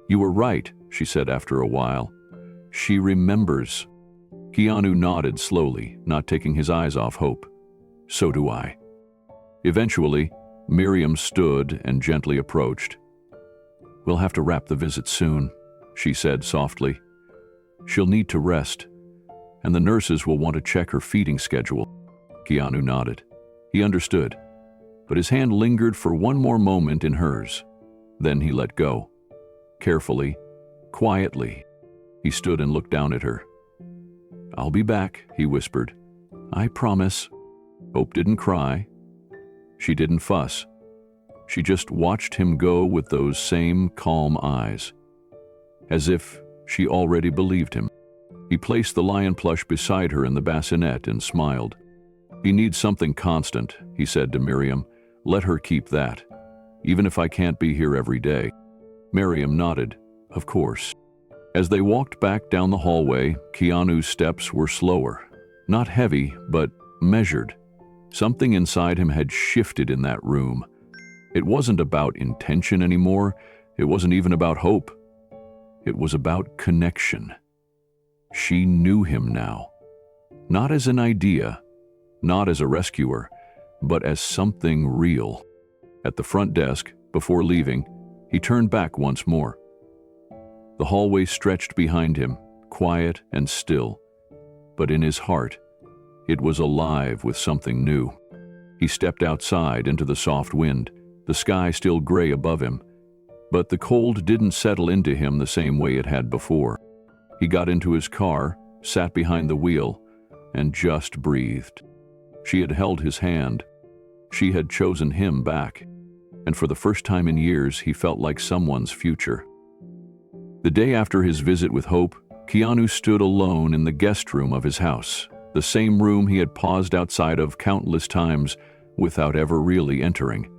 "You were right," she said after a while. "She remembers." Keanu nodded slowly, not taking his eyes off Hope. "So do I." Eventually, Miriam stood and gently approached. "We'll have to wrap the visit soon," she said softly. "She'll need to rest, and the nurses will want to check her feeding schedule." Keanu nodded. He understood, but his hand lingered for one more moment in hers. Then he let go. Carefully, quietly, he stood and looked down at her. "I'll be back," he whispered. "I promise." Hope didn't cry. She didn't fuss. She just watched him go with those same calm eyes, as if she already believed him. He placed the lion plush beside her in the bassinet and smiled. "He needs something constant," he said to Miriam. "Let her keep that, even if I can't be here every day." Miriam nodded. "Of course." As they walked back down the hallway, Keanu's steps were slower. Not heavy, but measured. Something inside him had shifted in that room. It wasn't about intention anymore. It wasn't even about hope. It was about connection. She knew him now. Not as an idea, not as a rescuer, but as something real. At the front desk, before leaving, he turned back once more. The hallway stretched behind him, quiet and still, but in his heart, it was alive with something new. He stepped outside into the soft wind, the sky still gray above him, but the cold didn't settle into him the same way it had before. He got into his car, sat behind the wheel, and just breathed. She had held his hand. She had chosen him back, and for the first time in years, he felt like someone's future. The day after his visit with Hope, Keanu stood alone in the guest room of his house, the same room he had paused outside of countless times without ever really entering.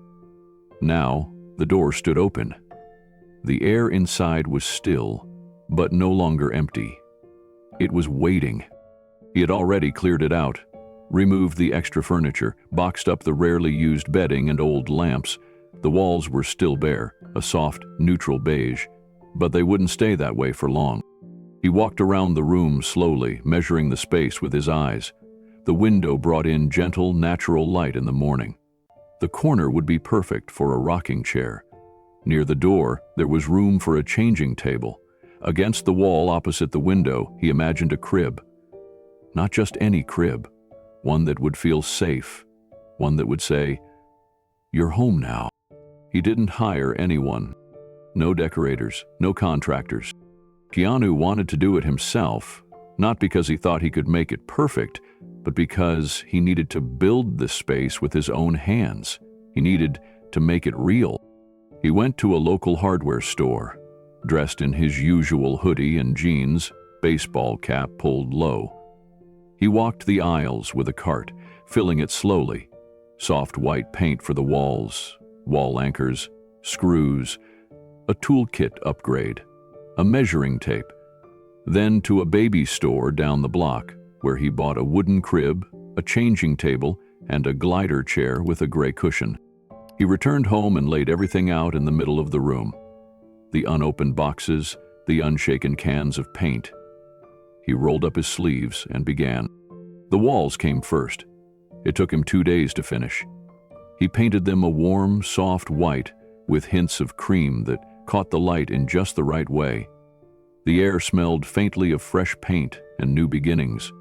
Now, the door stood open. The air inside was still, but no longer empty. It was waiting. He had already cleared it out, removed the extra furniture, boxed up the rarely used bedding and old lamps. The walls were still bare, a soft, neutral beige, but they wouldn't stay that way for long. He walked around the room slowly, measuring the space with his eyes. The window brought in gentle, natural light in the morning. The corner would be perfect for a rocking chair. Near the door, there was room for a changing table. Against the wall opposite the window, he imagined a crib. Not just any crib, one that would feel safe, one that would say, "You're home now." He didn't hire anyone. No decorators, no contractors. Keanu wanted to do it himself, not because he thought he could make it perfect, but because he needed to build this space with his own hands. He needed to make it real. He went to a local hardware store, dressed in his usual hoodie and jeans, baseball cap pulled low. He walked the aisles with a cart, filling it slowly. Soft white paint for the walls, wall anchors, screws, a toolkit upgrade, a measuring tape. Then to a baby store down the block, where he bought a wooden crib, a changing table, and a glider chair with a gray cushion. He returned home and laid everything out in the middle of the room. The unopened boxes, the unshaken cans of paint. He rolled up his sleeves and began. The walls came first. It took him 2 days to finish. He painted them a warm, soft white with hints of cream that caught the light in just the right way. The air smelled faintly of fresh paint and new beginnings.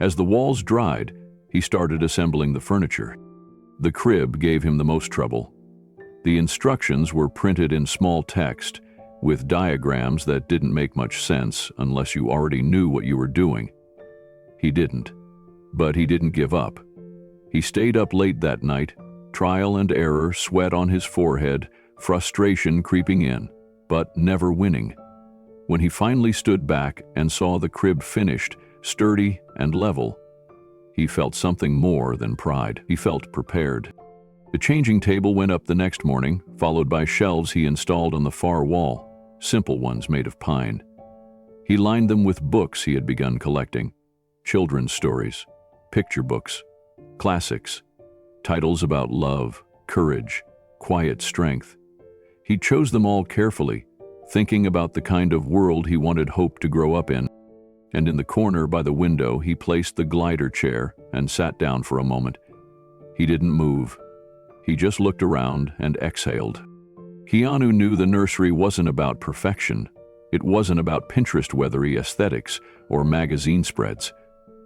As the walls dried, he started assembling the furniture. The crib gave him the most trouble. The instructions were printed in small text, with diagrams that didn't make much sense unless you already knew what you were doing. He didn't. But he didn't give up. He stayed up late that night, trial and error, sweat on his forehead, frustration creeping in, but never winning. When he finally stood back and saw the crib finished, sturdy and level, he felt something more than pride. He felt prepared. The changing table went up the next morning, followed by shelves he installed on the far wall, simple ones made of pine. He lined them with books he had begun collecting, children's stories, picture books, classics, titles about love, courage, quiet strength. He chose them all carefully, thinking about the kind of world he wanted Hope to grow up in. And in the corner by the window, he placed the glider chair and sat down for a moment. He didn't move. He just looked around and exhaled. Keanu knew the nursery wasn't about perfection. It wasn't about Pinterest-weathery aesthetics or magazine spreads.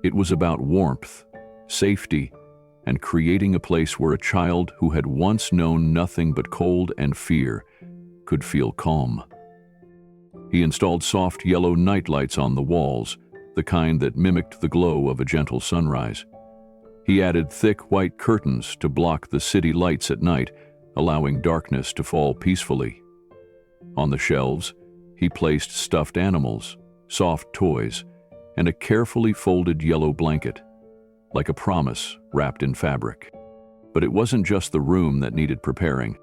It was about warmth, safety, and creating a place where a child who had once known nothing but cold and fear could feel calm. He installed soft yellow nightlights on the walls, the kind that mimicked the glow of a gentle sunrise. He added thick white curtains to block the city lights at night, allowing darkness to fall peacefully. On the shelves, he placed stuffed animals, soft toys, and a carefully folded yellow blanket, like a promise wrapped in fabric. But it wasn't just the room that needed preparing.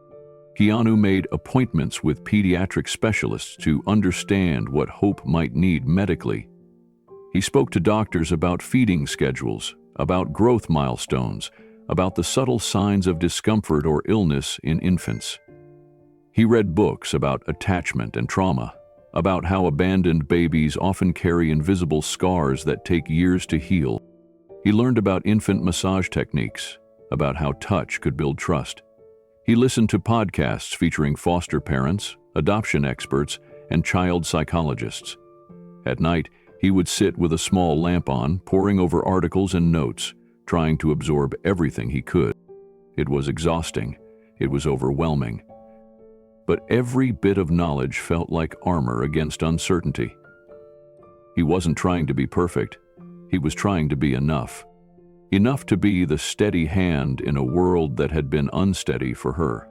Keanu made appointments with pediatric specialists to understand what Hope might need medically. He spoke to doctors about feeding schedules, about growth milestones, about the subtle signs of discomfort or illness in infants. He read books about attachment and trauma, about how abandoned babies often carry invisible scars that take years to heal. He learned about infant massage techniques, about how touch could build trust. He listened to podcasts featuring foster parents, adoption experts, and child psychologists. At night, he would sit with a small lamp on, poring over articles and notes, trying to absorb everything he could. It was exhausting. It was overwhelming. But every bit of knowledge felt like armor against uncertainty. He wasn't trying to be perfect. He was trying to be enough. Enough to be the steady hand in a world that had been unsteady for her.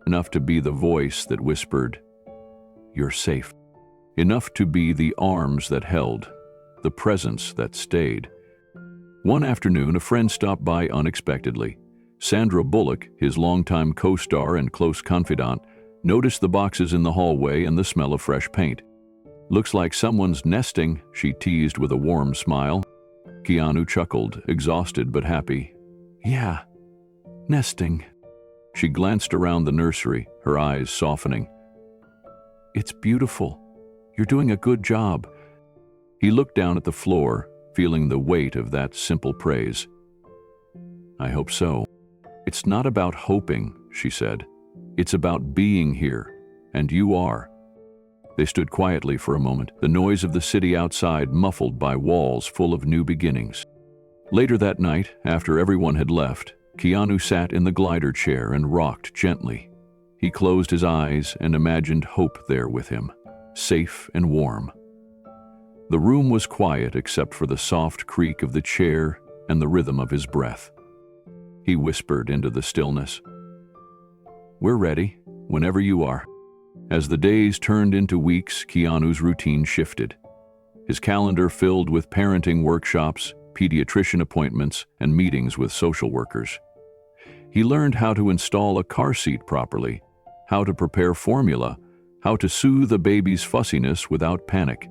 Enough to be the voice that whispered, "You're safe." Enough to be the arms that held, the presence that stayed. One afternoon, a friend stopped by unexpectedly. Sandra Bullock, his longtime co-star and close confidant, noticed the boxes in the hallway and the smell of fresh paint. "Looks like someone's nesting," she teased with a warm smile. Keanu chuckled, exhausted but happy. "Yeah, nesting." She glanced around the nursery, her eyes softening. "It's beautiful. You're doing a good job." He looked down at the floor, feeling the weight of that simple praise. "I hope so." "It's not about hoping," she said. "It's about being here, and you are." They stood quietly for a moment, the noise of the city outside muffled by walls full of new beginnings. Later that night, after everyone had left, Keanu sat in the glider chair and rocked gently. He closed his eyes and imagined Hope there with him, safe and warm. The room was quiet except for the soft creak of the chair and the rhythm of his breath. He whispered into the stillness, "We're ready, whenever you are." As the days turned into weeks, Keanu's routine shifted. His calendar filled with parenting workshops, pediatrician appointments, and meetings with social workers. He learned how to install a car seat properly, how to prepare formula, how to soothe a baby's fussiness without panic.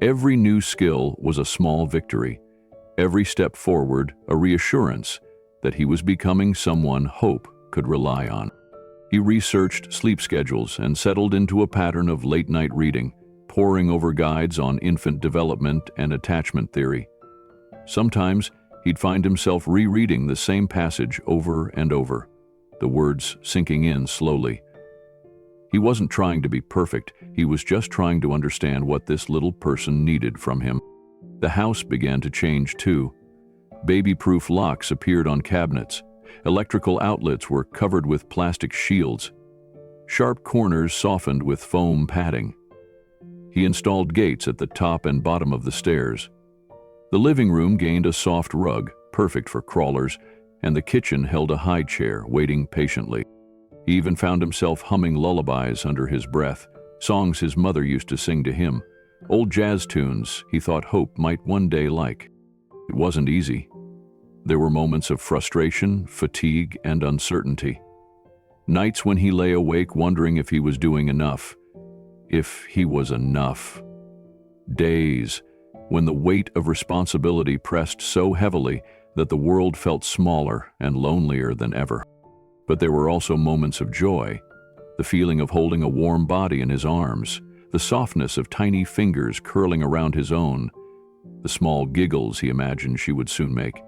Every new skill was a small victory, every step forward a reassurance that he was becoming someone Hope could rely on. He researched sleep schedules and settled into a pattern of late-night reading, poring over guides on infant development and attachment theory. Sometimes he'd find himself rereading the same passage over and over, the words sinking in slowly. He wasn't trying to be perfect, he was just trying to understand what this little person needed from him. The house began to change too. Baby-proof locks appeared on cabinets. Electrical outlets were covered with plastic shields. Sharp corners softened with foam padding. He installed gates at the top and bottom of the stairs. The living room gained a soft rug, perfect for crawlers, and the kitchen held a high chair, waiting patiently. He even found himself humming lullabies under his breath, songs his mother used to sing to him, old jazz tunes he thought Hope might one day like. It wasn't easy. There were moments of frustration, fatigue, and uncertainty. Nights when he lay awake wondering if he was doing enough, if he was enough. Days when the weight of responsibility pressed so heavily that the world felt smaller and lonelier than ever. But there were also moments of joy, the feeling of holding a warm body in his arms, the softness of tiny fingers curling around his own, the small giggles he imagined she would soon make.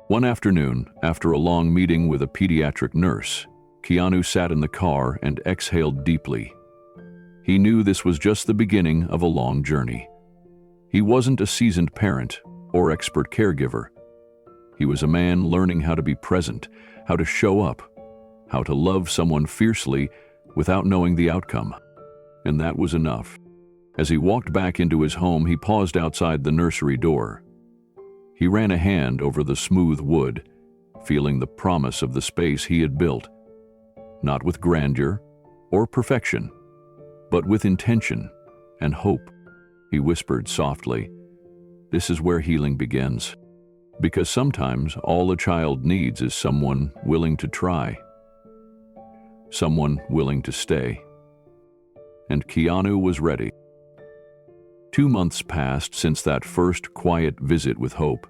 One afternoon, after a long meeting with a pediatric nurse, Keanu sat in the car and exhaled deeply. He knew this was just the beginning of a long journey. He wasn't a seasoned parent or expert caregiver. He was a man learning how to be present, how to show up, how to love someone fiercely without knowing the outcome. And that was enough. As he walked back into his home, he paused outside the nursery door. He ran a hand over the smooth wood, feeling the promise of the space he had built, not with grandeur or perfection, but with intention and hope. He whispered softly, "This is where healing begins." Because sometimes all a child needs is someone willing to try, someone willing to stay. And Keanu was ready. 2 months passed since that first quiet visit with Hope.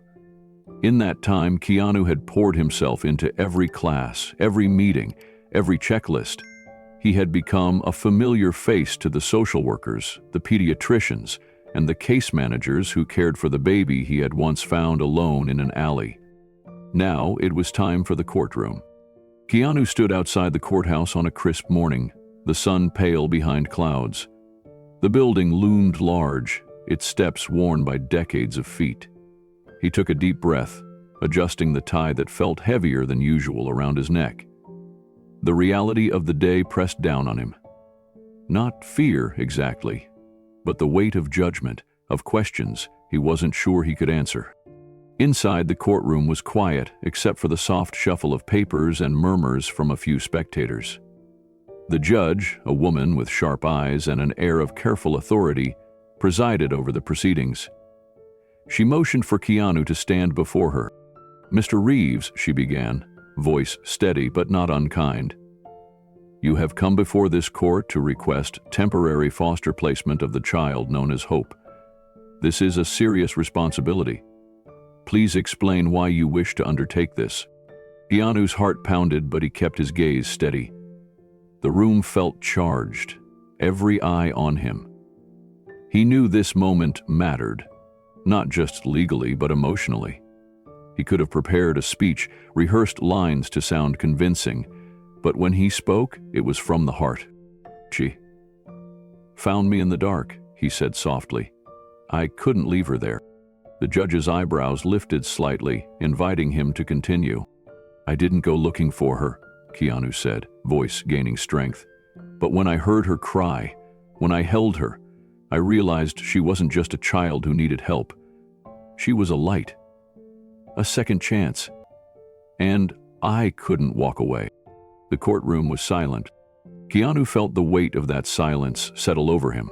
In that time, Keanu had poured himself into every class, every meeting, every checklist. He had become a familiar face to the social workers, the pediatricians, and the case managers who cared for the baby he had once found alone in an alley. Now it was time for the courtroom. Keanu stood outside the courthouse on a crisp morning, the sun pale behind clouds. The building loomed large, its steps worn by decades of feet. He took a deep breath, adjusting the tie that felt heavier than usual around his neck. The reality of the day pressed down on him. Not fear exactly, but the weight of judgment, of questions he wasn't sure he could answer. Inside, the courtroom was quiet except for the soft shuffle of papers and murmurs from a few spectators. The judge, a woman with sharp eyes and an air of careful authority, presided over the proceedings. She motioned for Keanu to stand before her. "Mr. Reeves," she began, voice steady but not unkind. "You have come before this court to request temporary foster placement of the child known as Hope. This is a serious responsibility. Please explain why you wish to undertake this." Keanu's heart pounded, but he kept his gaze steady. The room felt charged, every eye on him. He knew this moment mattered, not just legally but emotionally. He could have prepared a speech, rehearsed lines to sound convincing, but when he spoke, it was from the heart. "She found me in the dark," he said softly. "I couldn't leave her there." The judge's eyebrows lifted slightly, inviting him to continue. "I didn't go looking for her," Keanu said, voice gaining strength. "But when I heard her cry, when I held her, I realized she wasn't just a child who needed help. She was a light, a second chance. And I couldn't walk away. The courtroom was silent. Keanu felt the weight of that silence settle over him.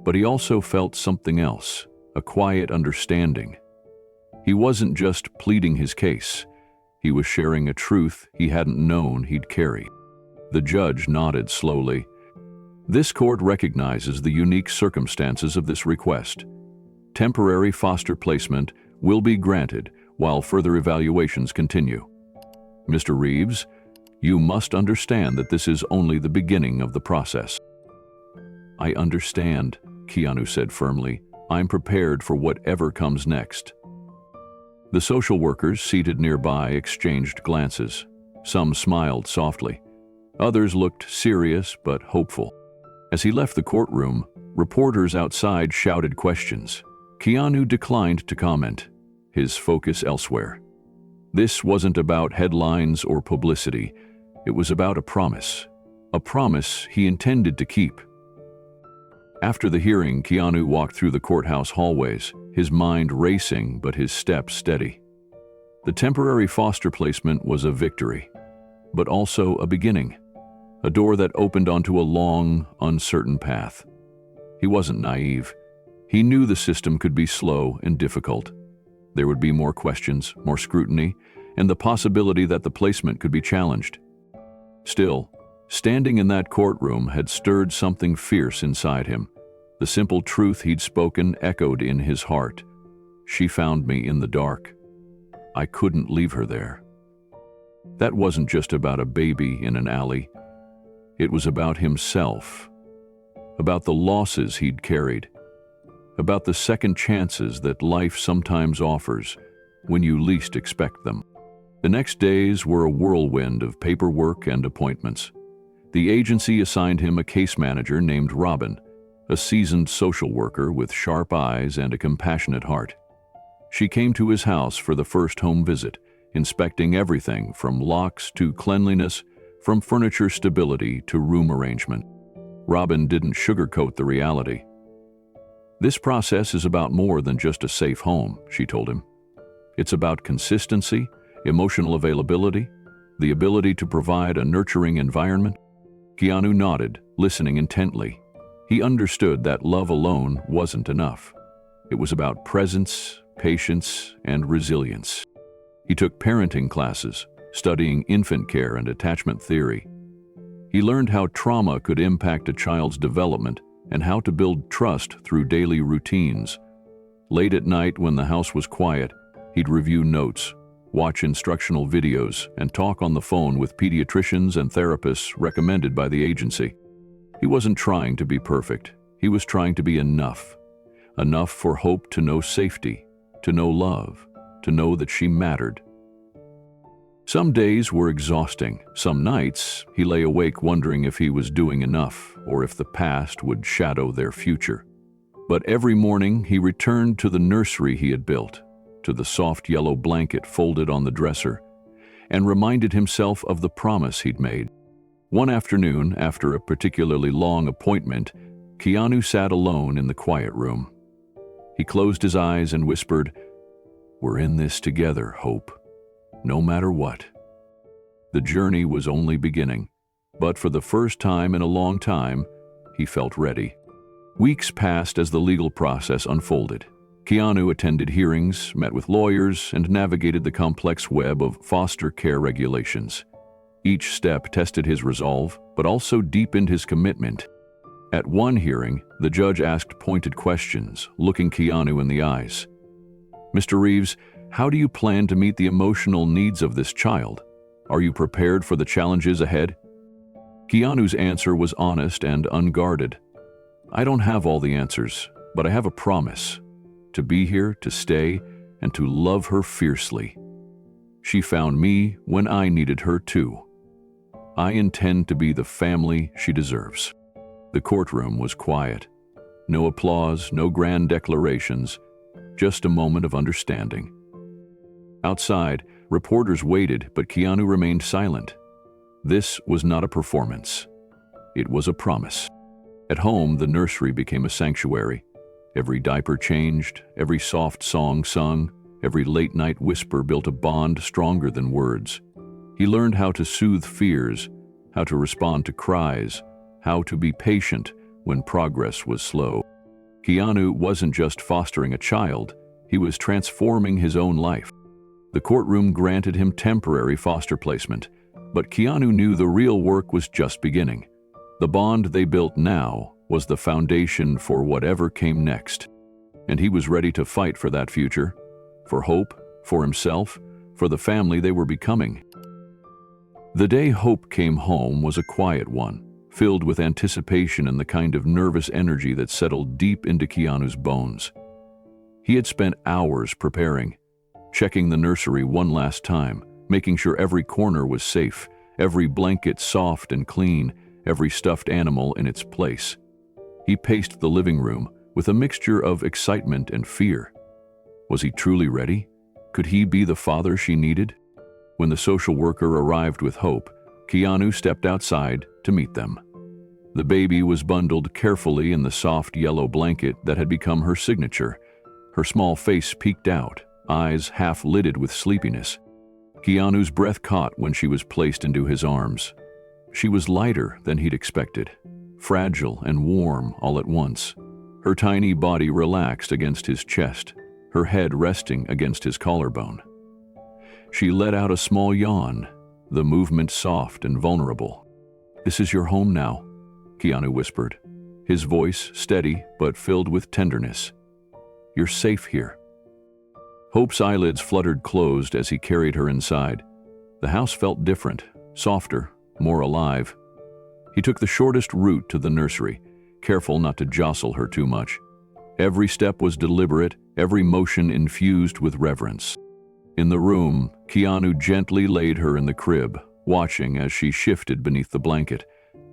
But he also felt something else, a quiet understanding. He wasn't just pleading his case. He was sharing a truth he hadn't known he'd carry. The judge nodded slowly. This court recognizes the unique circumstances of this request. Temporary foster placement will be granted while further evaluations continue. Mr. Reeves, you must understand that this is only the beginning of the process. I understand, Keanu said firmly. I'm prepared for whatever comes next. The social workers seated nearby exchanged glances. Some smiled softly. Others looked serious but hopeful. As he left the courtroom, reporters outside shouted questions. Keanu declined to comment, his focus elsewhere. This wasn't about headlines or publicity. It was about a promise he intended to keep. After the hearing, Keanu walked through the courthouse hallways, his mind racing but his steps steady. The temporary foster placement was a victory, but also a beginning, a door that opened onto a long, uncertain path. He wasn't naive. He knew the system could be slow and difficult. There would be more questions, more scrutiny, and the possibility that the placement could be challenged. Still, standing in that courtroom had stirred something fierce inside him. The simple truth he'd spoken echoed in his heart. She found me in the dark. I couldn't leave her there. That wasn't just about a baby in an alley. It was about himself, about the losses he'd carried, about the second chances that life sometimes offers when you least expect them. The next days were a whirlwind of paperwork and appointments. The agency assigned him a case manager named Robin, a seasoned social worker with sharp eyes and a compassionate heart. She came to his house for the first home visit, inspecting everything from locks to cleanliness, from furniture stability to room arrangement. Robin didn't sugarcoat the reality. This process is about more than just a safe home, she told him. It's about consistency, emotional availability, the ability to provide a nurturing environment. Keanu nodded, listening intently. He understood that love alone wasn't enough. It was about presence, patience, and resilience. He took parenting classes, studying infant care and attachment theory. He learned how trauma could impact a child's development and how to build trust through daily routines. Late at night, when the house was quiet, he'd review notes, watch instructional videos, and talk on the phone with pediatricians and therapists recommended by the agency. He wasn't trying to be perfect. He was trying to be enough. Enough for Hope to know safety, to know love, to know that she mattered. Some days were exhausting. Some nights, he lay awake wondering if he was doing enough or if the past would shadow their future. But every morning, he returned to the nursery he had built, to the soft yellow blanket folded on the dresser, and reminded himself of the promise he'd made. One afternoon, after a particularly long appointment, Keanu sat alone in the quiet room. He closed his eyes and whispered, "We're in this together, Hope. No matter what." The journey was only beginning, but for the first time in a long time, he felt ready. Weeks passed as the legal process unfolded. Keanu attended hearings, met with lawyers, and navigated the complex web of foster care regulations. Each step tested his resolve, but also deepened his commitment. At one hearing, the judge asked pointed questions, looking Keanu in the eyes. "Mr. Reeves, how do you plan to meet the emotional needs of this child? Are you prepared for the challenges ahead?" Keanu's answer was honest and unguarded. "I don't have all the answers, but I have a promise. To be here, to stay, and to love her fiercely. She found me when I needed her too. I intend to be the family she deserves." The courtroom was quiet. No applause, no grand declarations, just a moment of understanding. Outside, reporters waited, but Keanu remained silent. This was not a performance. It was a promise. At home, the nursery became a sanctuary. Every diaper changed, every soft song sung, every late-night whisper built a bond stronger than words. He learned how to soothe fears, how to respond to cries, how to be patient when progress was slow. Keanu wasn't just fostering a child, he was transforming his own life. The courtroom granted him temporary foster placement, but Keanu knew the real work was just beginning. The bond they built now was the foundation for whatever came next. And he was ready to fight for that future, for hope, for himself, for the family they were becoming. The day Hope came home was a quiet one, filled with anticipation and the kind of nervous energy that settled deep into Keanu's bones. He had spent hours preparing, checking the nursery one last time, making sure every corner was safe, every blanket soft and clean, every stuffed animal in its place. He paced the living room with a mixture of excitement and fear. Was he truly ready? Could he be the father she needed? When the social worker arrived with Hope, Keanu stepped outside to meet them. The baby was bundled carefully in the soft yellow blanket that had become her signature. Her small face peeked out, eyes half-lidded with sleepiness. Keanu's breath caught when she was placed into his arms. She was lighter than he'd expected, fragile and warm all at once. Her tiny body relaxed against his chest, her head resting against his collarbone. She let out a small yawn, the movement soft and vulnerable. "This is your home now," Keanu whispered, his voice steady but filled with tenderness. "You're safe here." Hope's eyelids fluttered closed as he carried her inside. The house felt different, softer, more alive. He took the shortest route to the nursery, careful not to jostle her too much. Every step was deliberate, every motion infused with reverence. In the room, Keanu gently laid her in the crib, watching as she shifted beneath the blanket.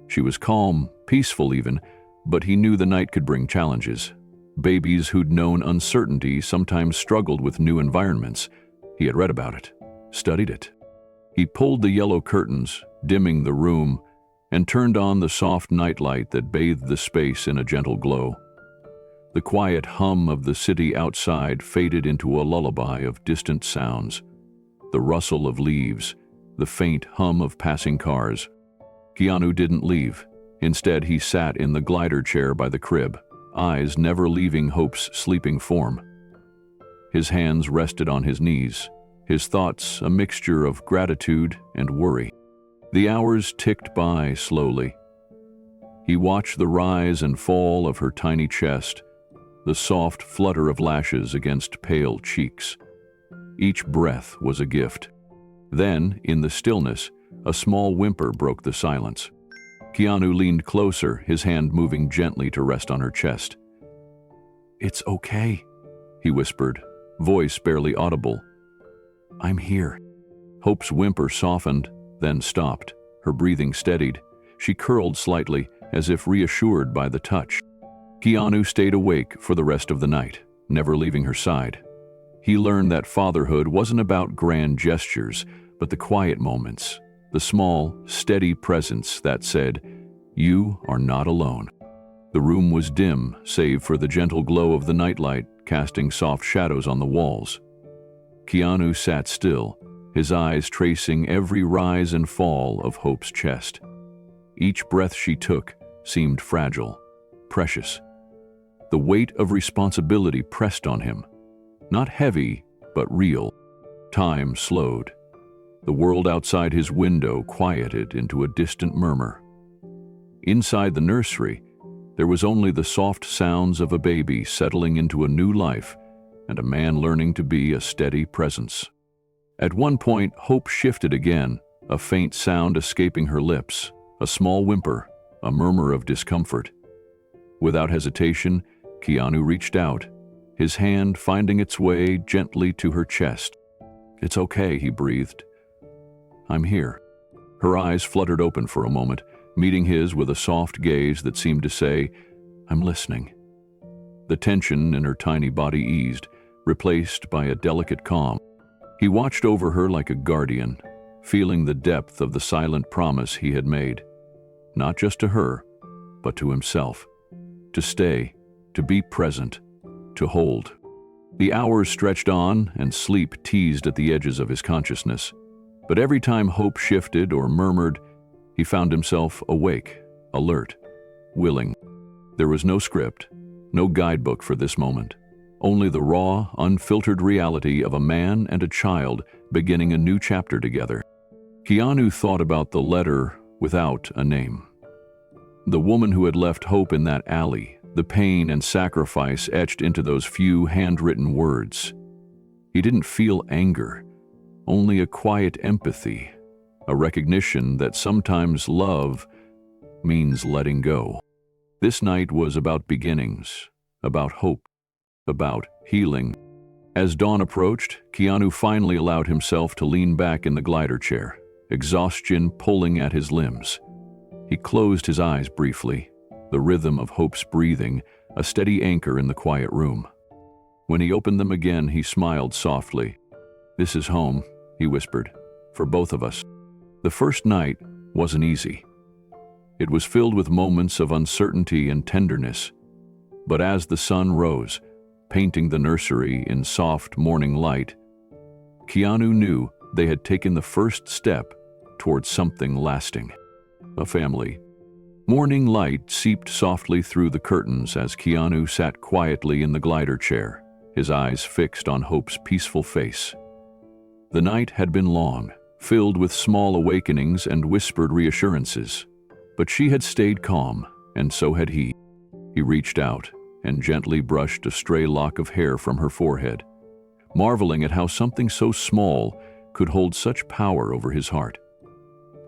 She was calm, peaceful even, but he knew the night could bring challenges. Babies who'd known uncertainty sometimes struggled with new environments. He had read about it, studied it. He pulled the yellow curtains, dimming the room, and turned on the soft nightlight that bathed the space in a gentle glow. The quiet hum of the city outside faded into a lullaby of distant sounds. The rustle of leaves, the faint hum of passing cars. Keanu didn't leave. Instead, he sat in the glider chair by the crib, eyes never leaving Hope's sleeping form. His hands rested on his knees, his thoughts a mixture of gratitude and worry. The hours ticked by slowly. He watched the rise and fall of her tiny chest, the soft flutter of lashes against pale cheeks. Each breath was a gift. Then, in the stillness, a small whimper broke the silence. Keanu leaned closer, his hand moving gently to rest on her chest. "It's okay," he whispered, voice barely audible. "I'm here." Hope's whimper softened, then stopped. Her breathing steadied. She curled slightly, as if reassured by the touch. Keanu stayed awake for the rest of the night, never leaving her side. He learned that fatherhood wasn't about grand gestures, but the quiet moments, the small, steady presence that said, "You are not alone." The room was dim, save for the gentle glow of the nightlight casting soft shadows on the walls. Keanu sat still, his eyes tracing every rise and fall of Hope's chest. Each breath she took seemed fragile, precious. The weight of responsibility pressed on him. Not heavy, but real. Time slowed. The world outside his window quieted into a distant murmur. Inside the nursery, there was only the soft sounds of a baby settling into a new life and a man learning to be a steady presence. At one point, Hope shifted again, a faint sound escaping her lips, a small whimper, a murmur of discomfort. Without hesitation, Keanu reached out, his hand finding its way gently to her chest. "It's okay," he breathed. "I'm here." Her eyes fluttered open for a moment, meeting his with a soft gaze that seemed to say, "I'm listening." The tension in her tiny body eased, replaced by a delicate calm. He watched over her like a guardian, feeling the depth of the silent promise he had made. Not just to her, but to himself. To stay, to be present, to hold. The hours stretched on, and sleep teased at the edges of his consciousness. But every time hope shifted or murmured, he found himself awake, alert, willing. There was no script, no guidebook for this moment. Only the raw, unfiltered reality of a man and a child beginning a new chapter together. Keanu thought about the letter without a name. The woman who had left hope in that alley, the pain and sacrifice etched into those few handwritten words. He didn't feel anger, only a quiet empathy, a recognition that sometimes love means letting go. This night was about beginnings, about hope, about healing. As dawn approached, Keanu finally allowed himself to lean back in the glider chair, exhaustion pulling at his limbs. He closed his eyes briefly, the rhythm of hope's breathing, a steady anchor in the quiet room. When he opened them again, he smiled softly. "This is home," he whispered, "for both of us." The first night wasn't easy. It was filled with moments of uncertainty and tenderness. But as the sun rose, painting the nursery in soft morning light, Keanu knew they had taken the first step towards something lasting. A family. Morning light seeped softly through the curtains as Keanu sat quietly in the glider chair, his eyes fixed on Hope's peaceful face. The night had been long, filled with small awakenings and whispered reassurances. But she had stayed calm, and so had he. He reached out and gently brushed a stray lock of hair from her forehead, marveling at how something so small could hold such power over his heart.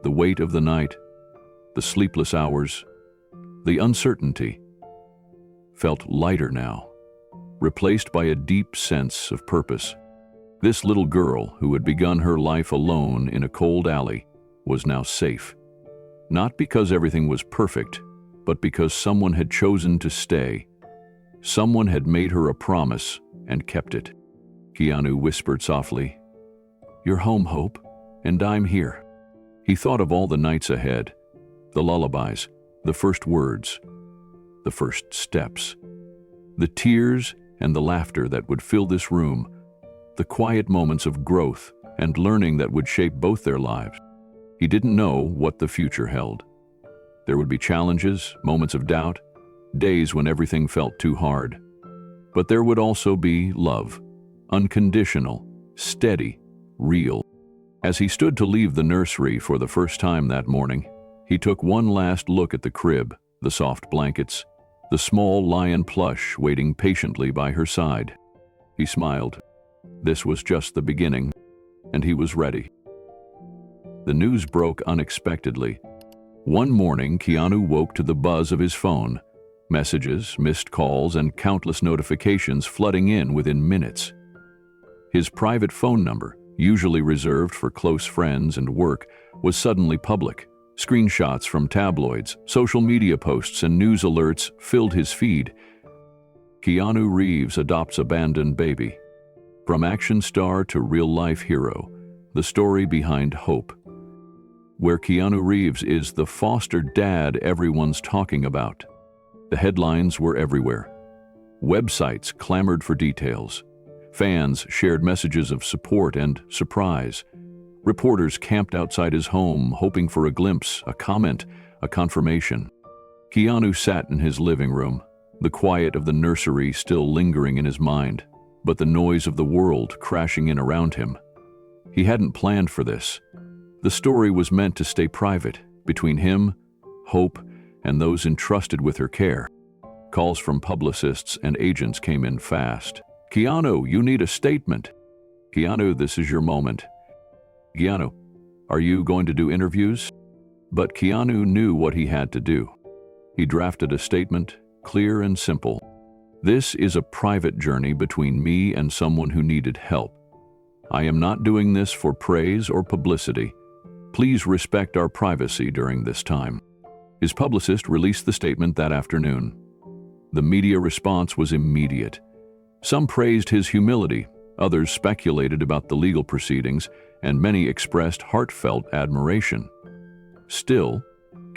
The weight of the night, the sleepless hours, the uncertainty felt lighter now, replaced by a deep sense of purpose. This little girl, who had begun her life alone in a cold alley, was now safe. Not because everything was perfect, but because someone had chosen to stay. Someone had made her a promise and kept it. Keanu whispered softly, "You're home, Hope, and I'm here." He thought of all the nights ahead, the lullabies, the first words, the first steps, the tears and the laughter that would fill this room, the quiet moments of growth and learning that would shape both their lives. He didn't know what the future held. There would be challenges, moments of doubt, days when everything felt too hard. But there would also be love, unconditional, steady, real. As he stood to leave the nursery for the first time that morning, he took one last look at the crib, the soft blankets, the small lion plush waiting patiently by her side. He smiled. This was just the beginning, and he was ready. The news broke unexpectedly. One morning, Keanu woke to the buzz of his phone, messages, missed calls, and countless notifications flooding in within minutes. His private phone number, usually reserved for close friends and work, was suddenly public. Screenshots from tabloids, social media posts, and news alerts filled his feed. Keanu Reeves adopts abandoned baby. From action star to real-life hero, the story behind hope. Where Keanu Reeves is the foster dad everyone's talking about. The headlines were everywhere. Websites clamored for details. Fans shared messages of support and surprise. Reporters camped outside his home, hoping for a glimpse, a comment, a confirmation. Keanu sat in his living room, the quiet of the nursery still lingering in his mind, but the noise of the world crashing in around him. He hadn't planned for this. The story was meant to stay private, between him, Hope, and those entrusted with her care. Calls from publicists and agents came in fast. "Keanu, you need a statement." "Keanu, this is your moment." "Keanu, are you going to do interviews?" But Keanu knew what he had to do. He drafted a statement, clear and simple. "This is a private journey between me and someone who needed help. I am not doing this for praise or publicity. Please respect our privacy during this time." His publicist released the statement that afternoon. The media response was immediate. Some praised his humility, others speculated about the legal proceedings, and many expressed heartfelt admiration. Still,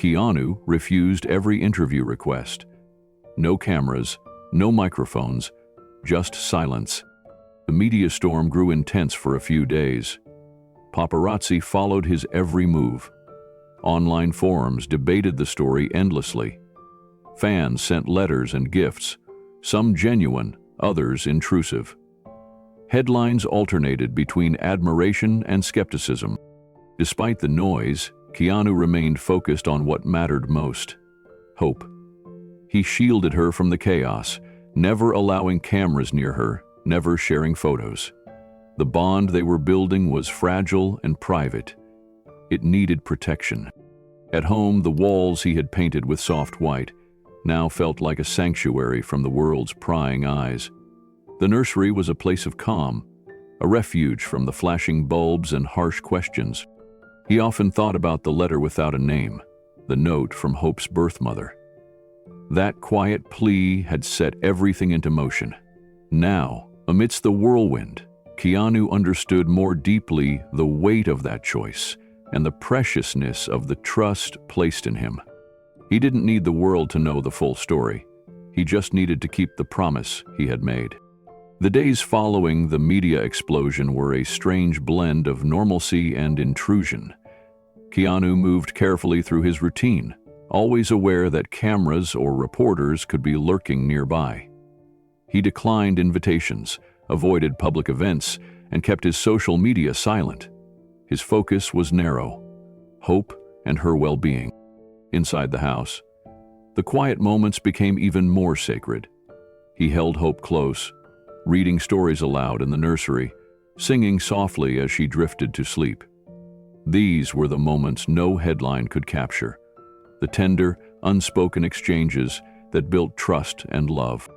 Keanu refused every interview request. No cameras, no microphones, just silence. The media storm grew intense for a few days. Paparazzi followed his every move. Online forums debated the story endlessly. Fans sent letters and gifts, some genuine, others intrusive. Headlines alternated between admiration and skepticism. Despite the noise, Keanu remained focused on what mattered most: hope. He shielded her from the chaos, never allowing cameras near her, never sharing photos. The bond they were building was fragile and private. It needed protection. At home, the walls he had painted with soft white now felt like a sanctuary from the world's prying eyes. The nursery was a place of calm, a refuge from the flashing bulbs and harsh questions. He often thought about the letter without a name, the note from Hope's birth mother. That quiet plea had set everything into motion. Now, amidst the whirlwind, Keanu understood more deeply the weight of that choice and the preciousness of the trust placed in him. He didn't need the world to know the full story. He just needed to keep the promise he had made. The days following the media explosion were a strange blend of normalcy and intrusion. Keanu moved carefully through his routine, always aware that cameras or reporters could be lurking nearby. He declined invitations, avoided public events, and kept his social media silent. His focus was narrow: Hope and her well-being. Inside the house, the quiet moments became even more sacred. He held Hope close, reading stories aloud in the nursery, singing softly as she drifted to sleep. These were the moments no headline could capture, the tender, unspoken exchanges that built trust and love.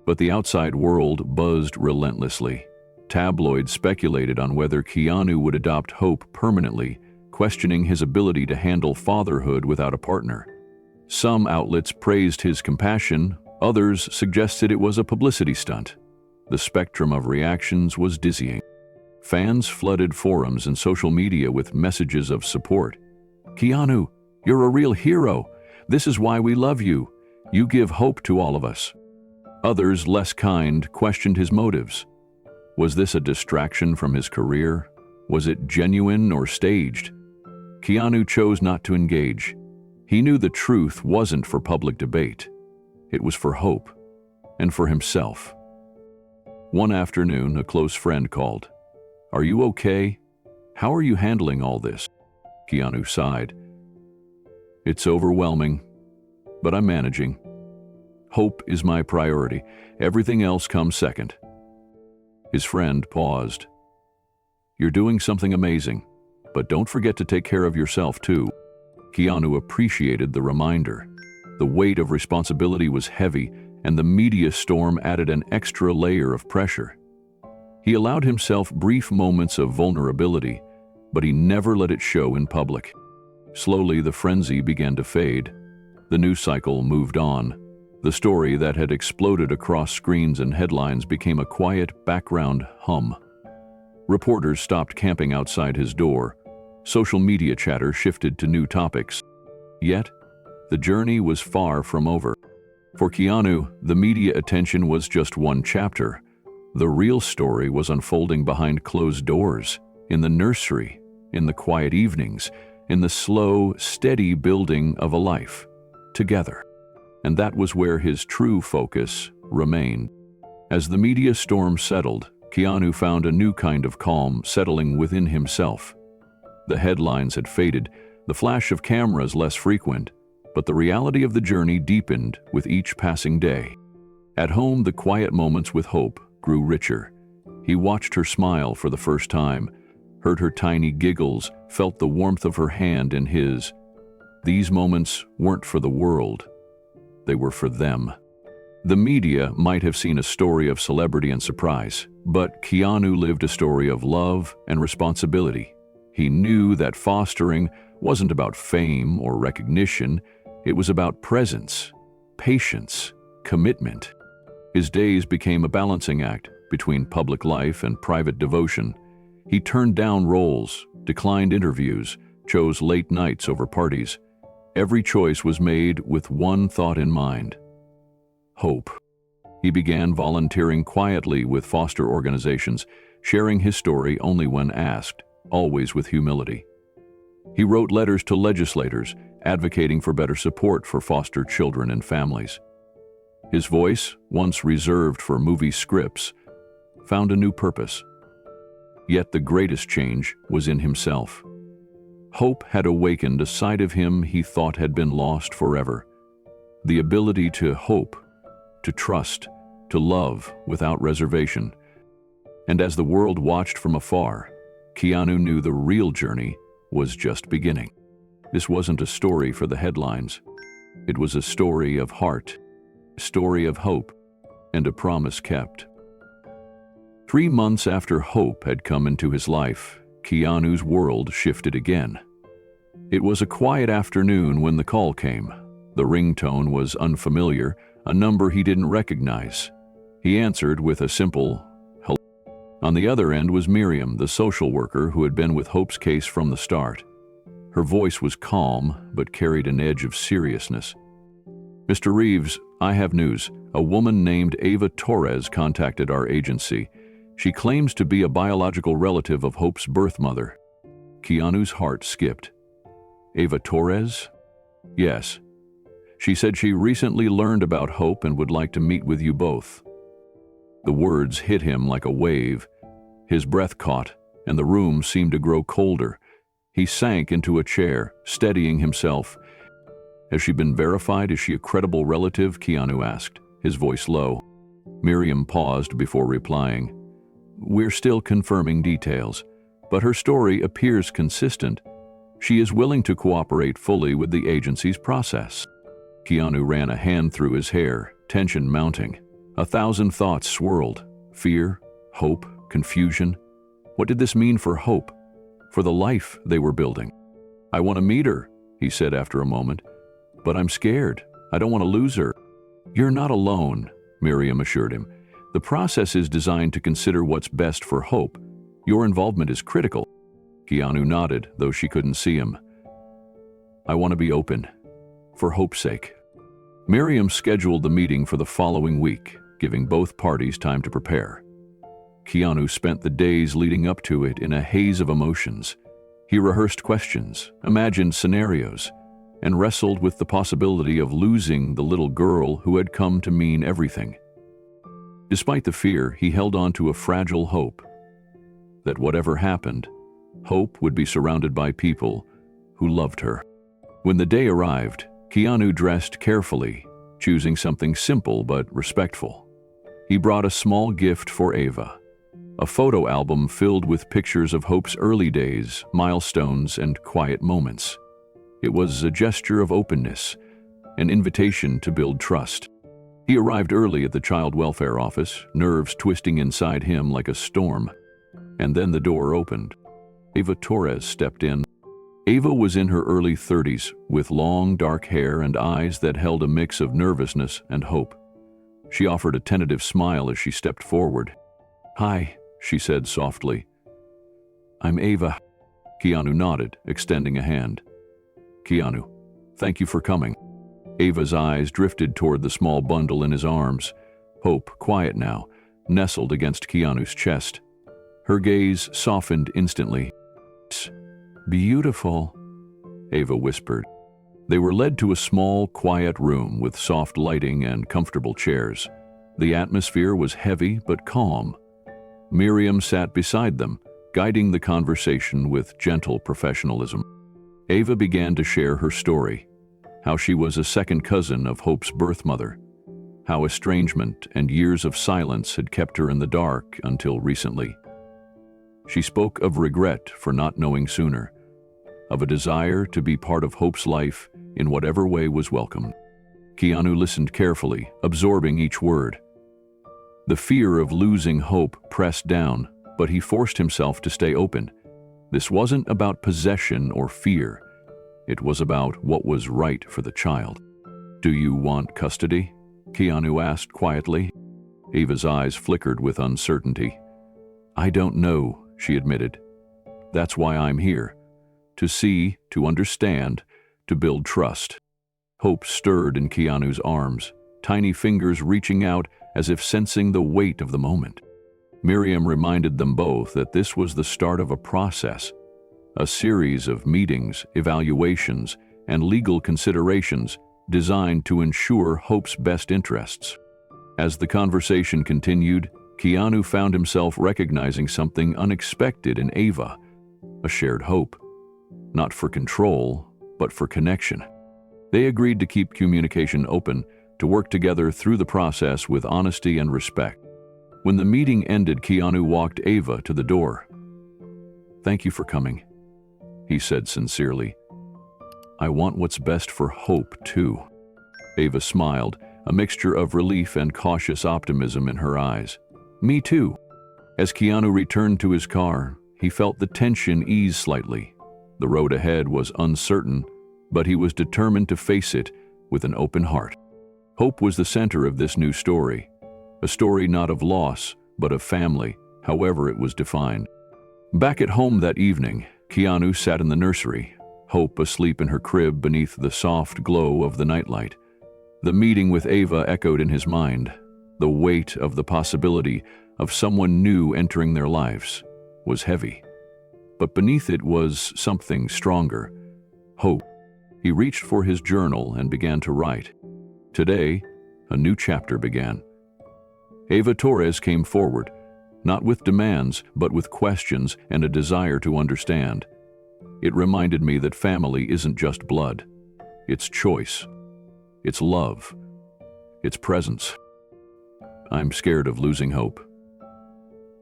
But the outside world buzzed relentlessly. Tabloids speculated on whether Keanu would adopt Hope permanently, questioning his ability to handle fatherhood without a partner. Some outlets praised his compassion, others suggested it was a publicity stunt. The spectrum of reactions was dizzying. Fans flooded forums and social media with messages of support. "Keanu, you're a real hero. This is why we love you. You give hope to all of us." Others, less kind, questioned his motives. Was this a distraction from his career? Was it genuine or staged? Keanu chose not to engage. He knew the truth wasn't for public debate. It was for Hope, and for himself. One afternoon, a close friend called. "Are you okay? How are you handling all this?" Keanu sighed. "It's overwhelming, but I'm managing. Hope is my priority. Everything else comes second." His friend paused. "You're doing something amazing, but don't forget to take care of yourself too." Keanu appreciated the reminder. The weight of responsibility was heavy, and the media storm added an extra layer of pressure. He allowed himself brief moments of vulnerability, but he never let it show in public. Slowly, the frenzy began to fade. The news cycle moved on. The story that had exploded across screens and headlines became a quiet background hum. Reporters stopped camping outside his door. Social media chatter shifted to new topics. Yet, the journey was far from over. For Keanu, the media attention was just one chapter. The real story was unfolding behind closed doors, in the nursery, in the quiet evenings, in the slow, steady building of a life, together. And that was where his true focus remained. As the media storm settled, Keanu found a new kind of calm settling within himself. The headlines had faded, the flash of cameras less frequent, but the reality of the journey deepened with each passing day. At home, the quiet moments with Hope grew richer. He watched her smile for the first time, heard her tiny giggles, felt the warmth of her hand in his. These moments weren't for the world. They were for them. The media might have seen a story of celebrity and surprise, but Keanu lived a story of love and responsibility. He knew that fostering wasn't about fame or recognition. It was about presence, patience, commitment. His days became a balancing act between public life and private devotion. He turned down roles, declined interviews, chose late nights over parties. Every choice was made with one thought in mind: hope. He began volunteering quietly with foster organizations, sharing his story only when asked, always with humility. He wrote letters to legislators, advocating for better support for foster children and families. His voice, once reserved for movie scripts, found a new purpose. Yet the greatest change was in himself. Hope had awakened a side of him he thought had been lost forever. The ability to hope, to trust, to love without reservation. And as the world watched from afar, Keanu knew the real journey was just beginning. This wasn't a story for the headlines. It was a story of heart, a story of hope, and a promise kept. 3 months after hope had come into his life, Keanu's world shifted again. It was a quiet afternoon when the call came. The ringtone was unfamiliar, a number he didn't recognize. He answered with a simple hello. On the other end was Miriam, the social worker who had been with Hope's case from the start. Her voice was calm, but carried an edge of seriousness. "Mr. Reeves, I have news. A woman named Ava Torres contacted our agency. She claims to be a biological relative of Hope's birth mother." Keanu's heart skipped. "Ava Torres?" "Yes. She said she recently learned about Hope and would like to meet with you both." The words hit him like a wave. His breath caught, and the room seemed to grow colder. He sank into a chair, steadying himself. "Has she been verified? Is she a credible relative?" Keanu asked, his voice low. Miriam paused before replying. "We're still confirming details, but her story appears consistent. She is willing to cooperate fully with the agency's process." Keanu ran a hand through his hair, tension mounting. 1,000 thoughts swirled. Fear, hope, confusion. What did this mean for Hope? For the life they were building? "I want to meet her," he said after a moment. "But I'm scared. I don't want to lose her." "You're not alone," Miriam assured him. "The process is designed to consider what's best for Hope. Your involvement is critical." Keanu nodded, though she couldn't see him. "I want to be open, for Hope's sake." Miriam scheduled the meeting for the following week, giving both parties time to prepare. Keanu spent the days leading up to it in a haze of emotions. He rehearsed questions, imagined scenarios, and wrestled with the possibility of losing the little girl who had come to mean everything. Despite the fear, he held on to a fragile hope that whatever happened, Hope would be surrounded by people who loved her. When the day arrived, Keanu dressed carefully, choosing something simple but respectful. He brought a small gift for Ava, a photo album filled with pictures of Hope's early days, milestones, and quiet moments. It was a gesture of openness, an invitation to build trust. He arrived early at the child welfare office, nerves twisting inside him like a storm. And then the door opened. Ava Torres stepped in. Ava was in her early 30s, with long, dark hair and eyes that held a mix of nervousness and hope. She offered a tentative smile as she stepped forward. "Hi," she said softly. "I'm Ava." Keanu nodded, extending a hand. "Keanu, thank you for coming." Ava's eyes drifted toward the small bundle in his arms. Hope, quiet now, nestled against Keanu's chest. Her gaze softened instantly. "It's beautiful," Ava whispered. They were led to a small, quiet room with soft lighting and comfortable chairs. The atmosphere was heavy but calm. Miriam sat beside them, guiding the conversation with gentle professionalism. Ava began to share her story, how she was a second cousin of Hope's birth mother, how estrangement and years of silence had kept her in the dark until recently. She spoke of regret for not knowing sooner, of a desire to be part of Hope's life in whatever way was welcome. Keanu listened carefully, absorbing each word. The fear of losing Hope pressed down, but he forced himself to stay open. This wasn't about possession or fear. It was about what was right for the child. "Do you want custody?" Keanu asked quietly. Ava's eyes flickered with uncertainty. "I don't know," she admitted. "That's why I'm here. To see, to understand, to build trust. Hope stirred in Keanu's arms, tiny fingers reaching out as if sensing the weight of the moment. Miriam reminded them both that this was the start of a process, a series of meetings, evaluations, and legal considerations designed to ensure Hope's best interests. As the conversation continued, Keanu found himself recognizing something unexpected in Ava, a shared hope, not for control, but for connection. They agreed to keep communication open, to work together through the process with honesty and respect. When the meeting ended, Keanu walked Ava to the door. "Thank you for coming," he said sincerely. "I want what's best for Hope, too." Ava smiled, a mixture of relief and cautious optimism in her eyes. "Me too." As Keanu returned to his car, he felt the tension ease slightly. The road ahead was uncertain, but he was determined to face it with an open heart. Hope was the center of this new story, a story not of loss, but of family, however it was defined. Back at home that evening, Keanu sat in the nursery, Hope asleep in her crib beneath the soft glow of the nightlight. The meeting with Ava echoed in his mind. The weight of the possibility of someone new entering their lives was heavy. But beneath it was something stronger, hope. He reached for his journal and began to write. Today, a new chapter began. Ava Torres came forward, not with demands, but with questions and a desire to understand. It reminded me that family isn't just blood. It's choice. It's love. It's presence. I'm scared of losing Hope.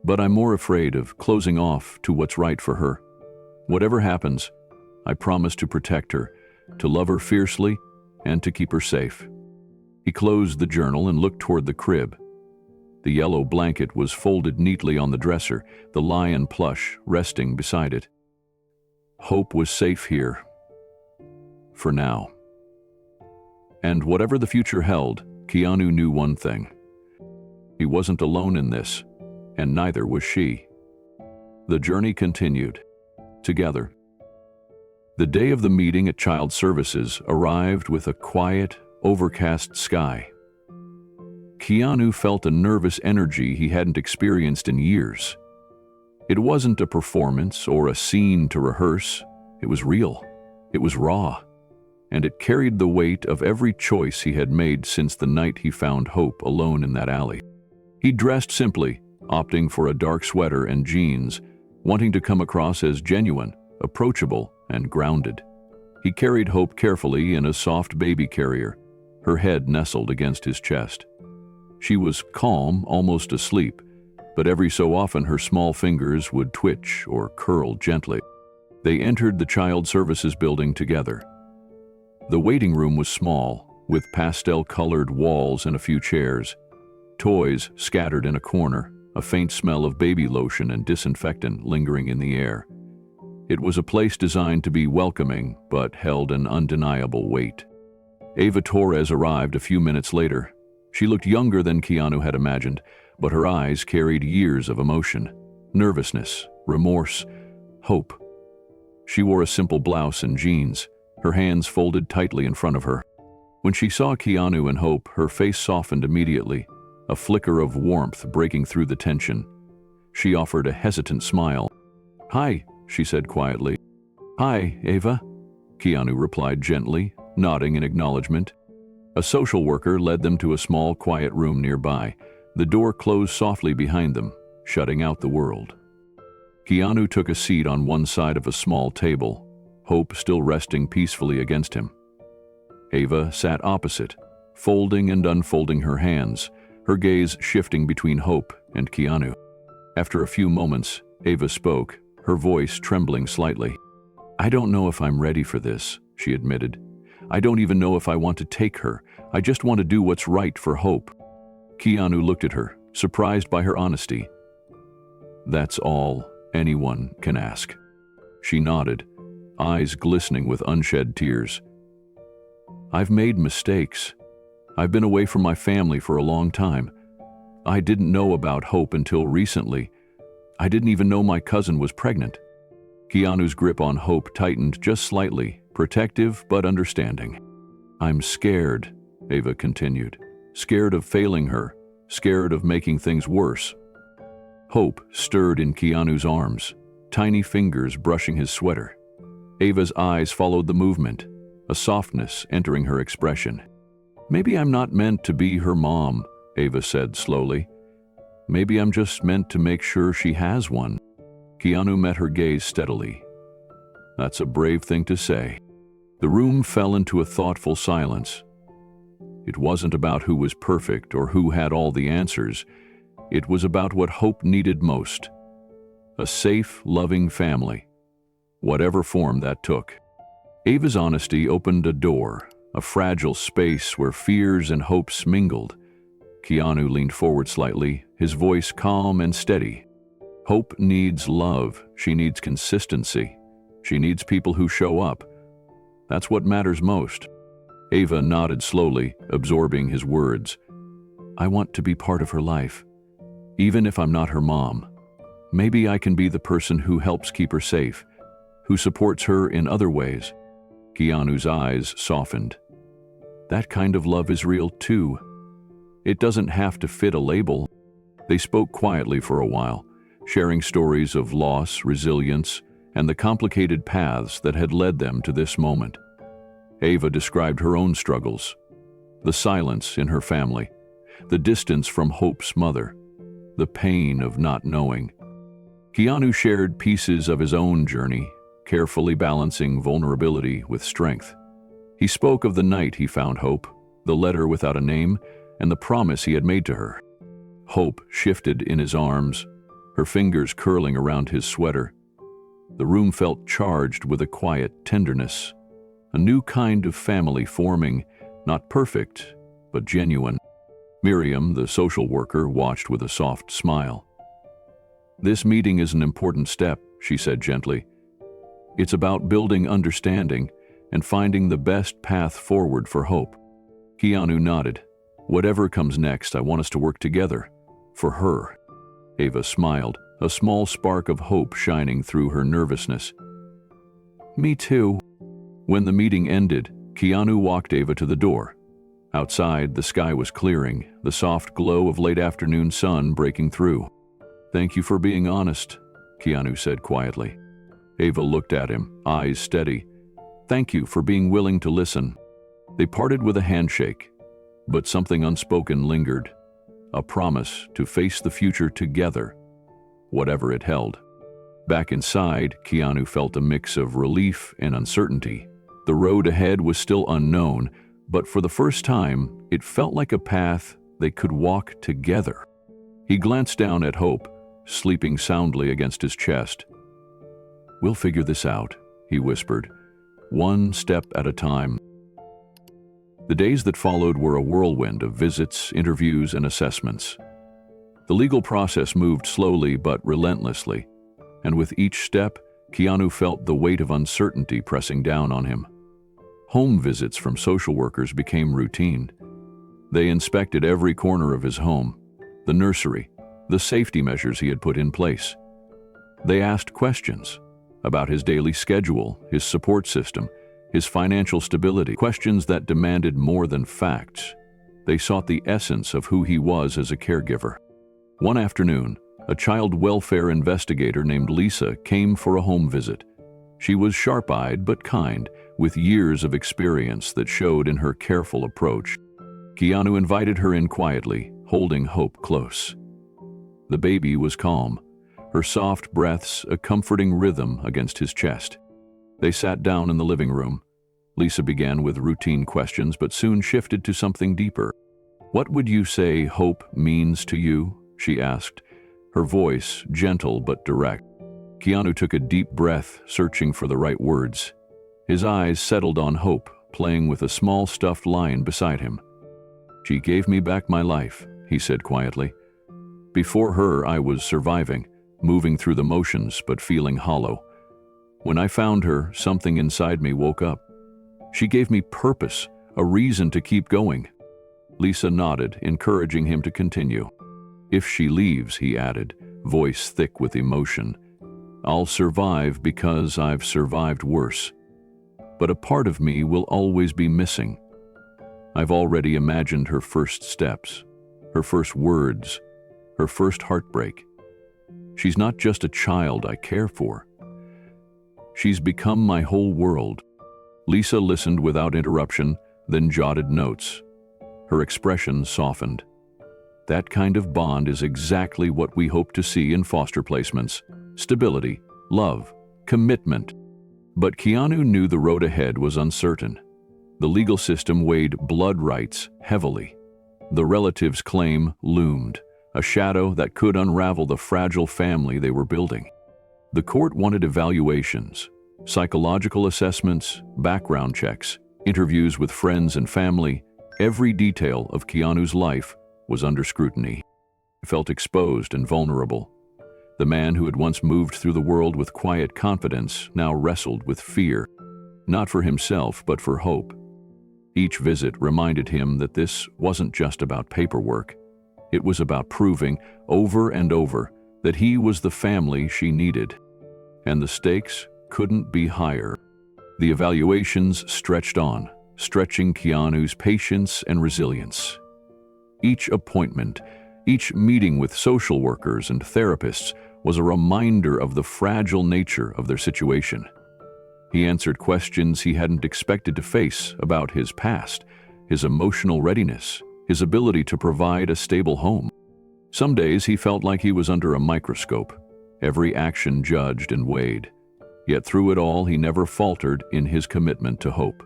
But I'm more afraid of closing off to what's right for her. Whatever happens, I promise to protect her, to love her fiercely, and to keep her safe. He closed the journal and looked toward the crib. The yellow blanket was folded neatly on the dresser, the lion plush resting beside it. Hope was safe here. For now. And whatever the future held, Keanu knew one thing. He wasn't alone in this, and neither was she. The journey continued. Together. The day of the meeting at Child Services arrived with a quiet, overcast sky. Keanu felt a nervous energy he hadn't experienced in years. It wasn't a performance or a scene to rehearse. It was real. It was raw. And it carried the weight of every choice he had made since the night he found Hope alone in that alley. He dressed simply, opting for a dark sweater and jeans, wanting to come across as genuine, approachable, and grounded. He carried Hope carefully in a soft baby carrier, her head nestled against his chest. She was calm, almost asleep, but every so often her small fingers would twitch or curl gently. They entered the Child Services building together. The waiting room was small, with pastel-colored walls and a few chairs. Toys scattered in a corner, a faint smell of baby lotion and disinfectant lingering in the air. It was a place designed to be welcoming, but held an undeniable weight. Ava Torres arrived a few minutes later. She looked younger than Keanu had imagined, but her eyes carried years of emotion, nervousness, remorse, hope. She wore a simple blouse and jeans, her hands folded tightly in front of her. When she saw Keanu and Hope, her face softened immediately, a flicker of warmth breaking through the tension. She offered a hesitant smile. "Hi," she said quietly. "Hi, Ava," Keanu replied gently, nodding in acknowledgement. A social worker led them to a small, quiet room nearby. The door closed softly behind them, shutting out the world. Keanu took a seat on one side of a small table, Hope still resting peacefully against him. Ava sat opposite, folding and unfolding her hands, her gaze shifting between Hope and Keanu. After a few moments, Ava spoke, her voice trembling slightly. "I don't know if I'm ready for this," she admitted. "I don't even know if I want to take her. I just want to do what's right for Hope." Keanu looked at her, surprised by her honesty. "That's all anyone can ask." She nodded, eyes glistening with unshed tears. "I've made mistakes. I've been away from my family for a long time. I didn't know about Hope until recently. I didn't even know my cousin was pregnant." Keanu's grip on Hope tightened just slightly, protective but understanding. "I'm scared," Ava continued. "Scared of failing her, scared of making things worse." Hope stirred in Keanu's arms, tiny fingers brushing his sweater. Ava's eyes followed the movement, a softness entering her expression. "Maybe I'm not meant to be her mom," Ava said slowly. "Maybe I'm just meant to make sure she has one." Keanu met her gaze steadily. "That's a brave thing to say." The room fell into a thoughtful silence. It wasn't about who was perfect or who had all the answers. It was about what Hope needed most. A safe, loving family, whatever form that took. Ava's honesty opened a door, a fragile space where fears and hopes mingled. Keanu leaned forward slightly, his voice calm and steady. "Hope needs love. She needs consistency. She needs people who show up. That's what matters most." Ava nodded slowly, absorbing his words. "I want to be part of her life, even if I'm not her mom. Maybe I can be the person who helps keep her safe, who supports her in other ways." Keanu's eyes softened. "That kind of love is real too. It doesn't have to fit a label." They spoke quietly for a while, sharing stories of loss, resilience, and the complicated paths that had led them to this moment. Ava described her own struggles, the silence in her family, the distance from Hope's mother, the pain of not knowing. Keanu shared pieces of his own journey, carefully balancing vulnerability with strength. He spoke of the night he found Hope, the letter without a name, and the promise he had made to her. Hope shifted in his arms, her fingers curling around his sweater. The room felt charged with a quiet tenderness, a new kind of family forming, not perfect, but genuine. Miriam, the social worker, watched with a soft smile. "This meeting is an important step," she said gently. "It's about building understanding and finding the best path forward for Hope." Keanu nodded. "Whatever comes next, I want us to work together. For her." Ava smiled, a small spark of hope shining through her nervousness. "Me too." When the meeting ended, Keanu walked Ava to the door. Outside, the sky was clearing, the soft glow of late afternoon sun breaking through. "Thank you for being honest," Keanu said quietly. Ava looked at him, eyes steady. "Thank you for being willing to listen." They parted with a handshake, but something unspoken lingered, a promise to face the future together, whatever it held. Back inside, Keanu felt a mix of relief and uncertainty. The road ahead was still unknown, but for the first time, it felt like a path they could walk together. He glanced down at Hope, sleeping soundly against his chest. "We'll figure this out," he whispered, "one step at a time." The days that followed were a whirlwind of visits, interviews, and assessments. The legal process moved slowly but relentlessly, and with each step, Keanu felt the weight of uncertainty pressing down on him. Home visits from social workers became routine. They inspected every corner of his home, the nursery, the safety measures he had put in place. They asked questions about his daily schedule, his support system, his financial stability, questions that demanded more than facts. They sought the essence of who he was as a caregiver. One afternoon, a child welfare investigator named Lisa came for a home visit. She was sharp-eyed but kind, with years of experience that showed in her careful approach. Keanu invited her in quietly, holding Hope close. The baby was calm, her soft breaths a comforting rhythm against his chest. They sat down in the living room. Lisa began with routine questions but soon shifted to something deeper. "What would you say hope means to you?" she asked, her voice gentle but direct. Keanu took a deep breath, searching for the right words. His eyes settled on Hope, playing with a small stuffed lion beside him. "She gave me back my life," he said quietly. "Before her, I was surviving, moving through the motions but feeling hollow. When I found her, something inside me woke up. She gave me purpose, a reason to keep going." Lisa nodded, encouraging him to continue. "If she leaves," he added, voice thick with emotion, "I'll survive because I've survived worse." but a part of me will always be missing. I've already imagined her first steps, her first words, her first heartbreak. She's not just a child I care for. She's become my whole world." Lisa listened without interruption, then jotted notes. Her expression softened. That kind of bond is exactly what we hope to see in foster placements: stability, love, commitment. But Keanu knew the road ahead was uncertain. The legal system weighed blood rights heavily. The relatives' claim loomed, a shadow that could unravel the fragile family they were building. The court wanted evaluations, psychological assessments, background checks, interviews with friends and family. Every detail of Keanu's life was under scrutiny. He felt exposed and vulnerable. The man who had once moved through the world with quiet confidence now wrestled with fear, not for himself but for hope. Each visit reminded him that this wasn't just about paperwork. It was about proving, over and over, that he was the family she needed. And the stakes couldn't be higher. The evaluations stretched on, stretching Keanu's patience and resilience. Each appointment, each meeting with social workers and therapists was a reminder of the fragile nature of their situation. He answered questions he hadn't expected to face about his past, his emotional readiness, his ability to provide a stable home. Some days he felt like he was under a microscope, every action judged and weighed. Yet through it all, he never faltered in his commitment to hope.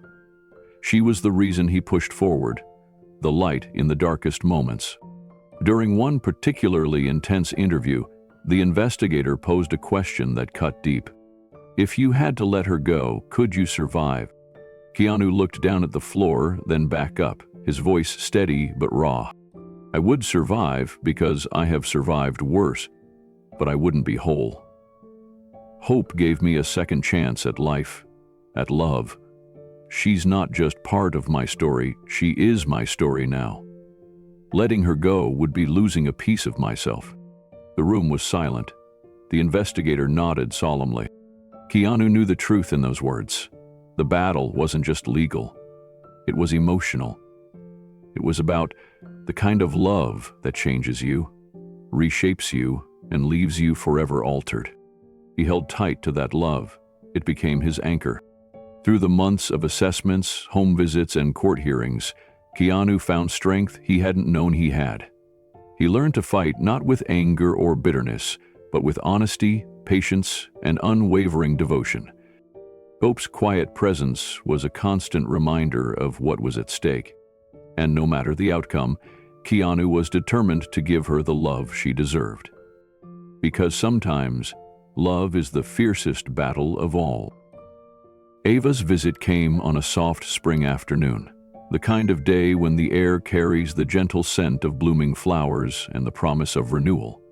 She was the reason he pushed forward, the light in the darkest moments. During one particularly intense interview, the investigator posed a question that cut deep. If you had to let her go, could you survive? Keanu looked down at the floor, then back up, his voice steady but raw. I would survive because I have survived worse, but I wouldn't be whole. Hope gave me a second chance at life, at love. She's not just part of my story, she is my story now. Letting her go would be losing a piece of myself. The room was silent. The investigator nodded solemnly. Keanu knew the truth in those words. The battle wasn't just legal. It was emotional. It was about the kind of love that changes you, reshapes you, and leaves you forever altered. He held tight to that love. It became his anchor. Through the months of assessments, home visits, and court hearings, Keanu found strength he hadn't known he had. He learned to fight not with anger or bitterness, but with honesty, patience, and unwavering devotion. Hope's quiet presence was a constant reminder of what was at stake. And no matter the outcome, Keanu was determined to give her the love she deserved. Because sometimes, love is the fiercest battle of all. Ava's visit came on a soft spring afternoon, the kind of day when the air carries the gentle scent of blooming flowers and the promise of renewal.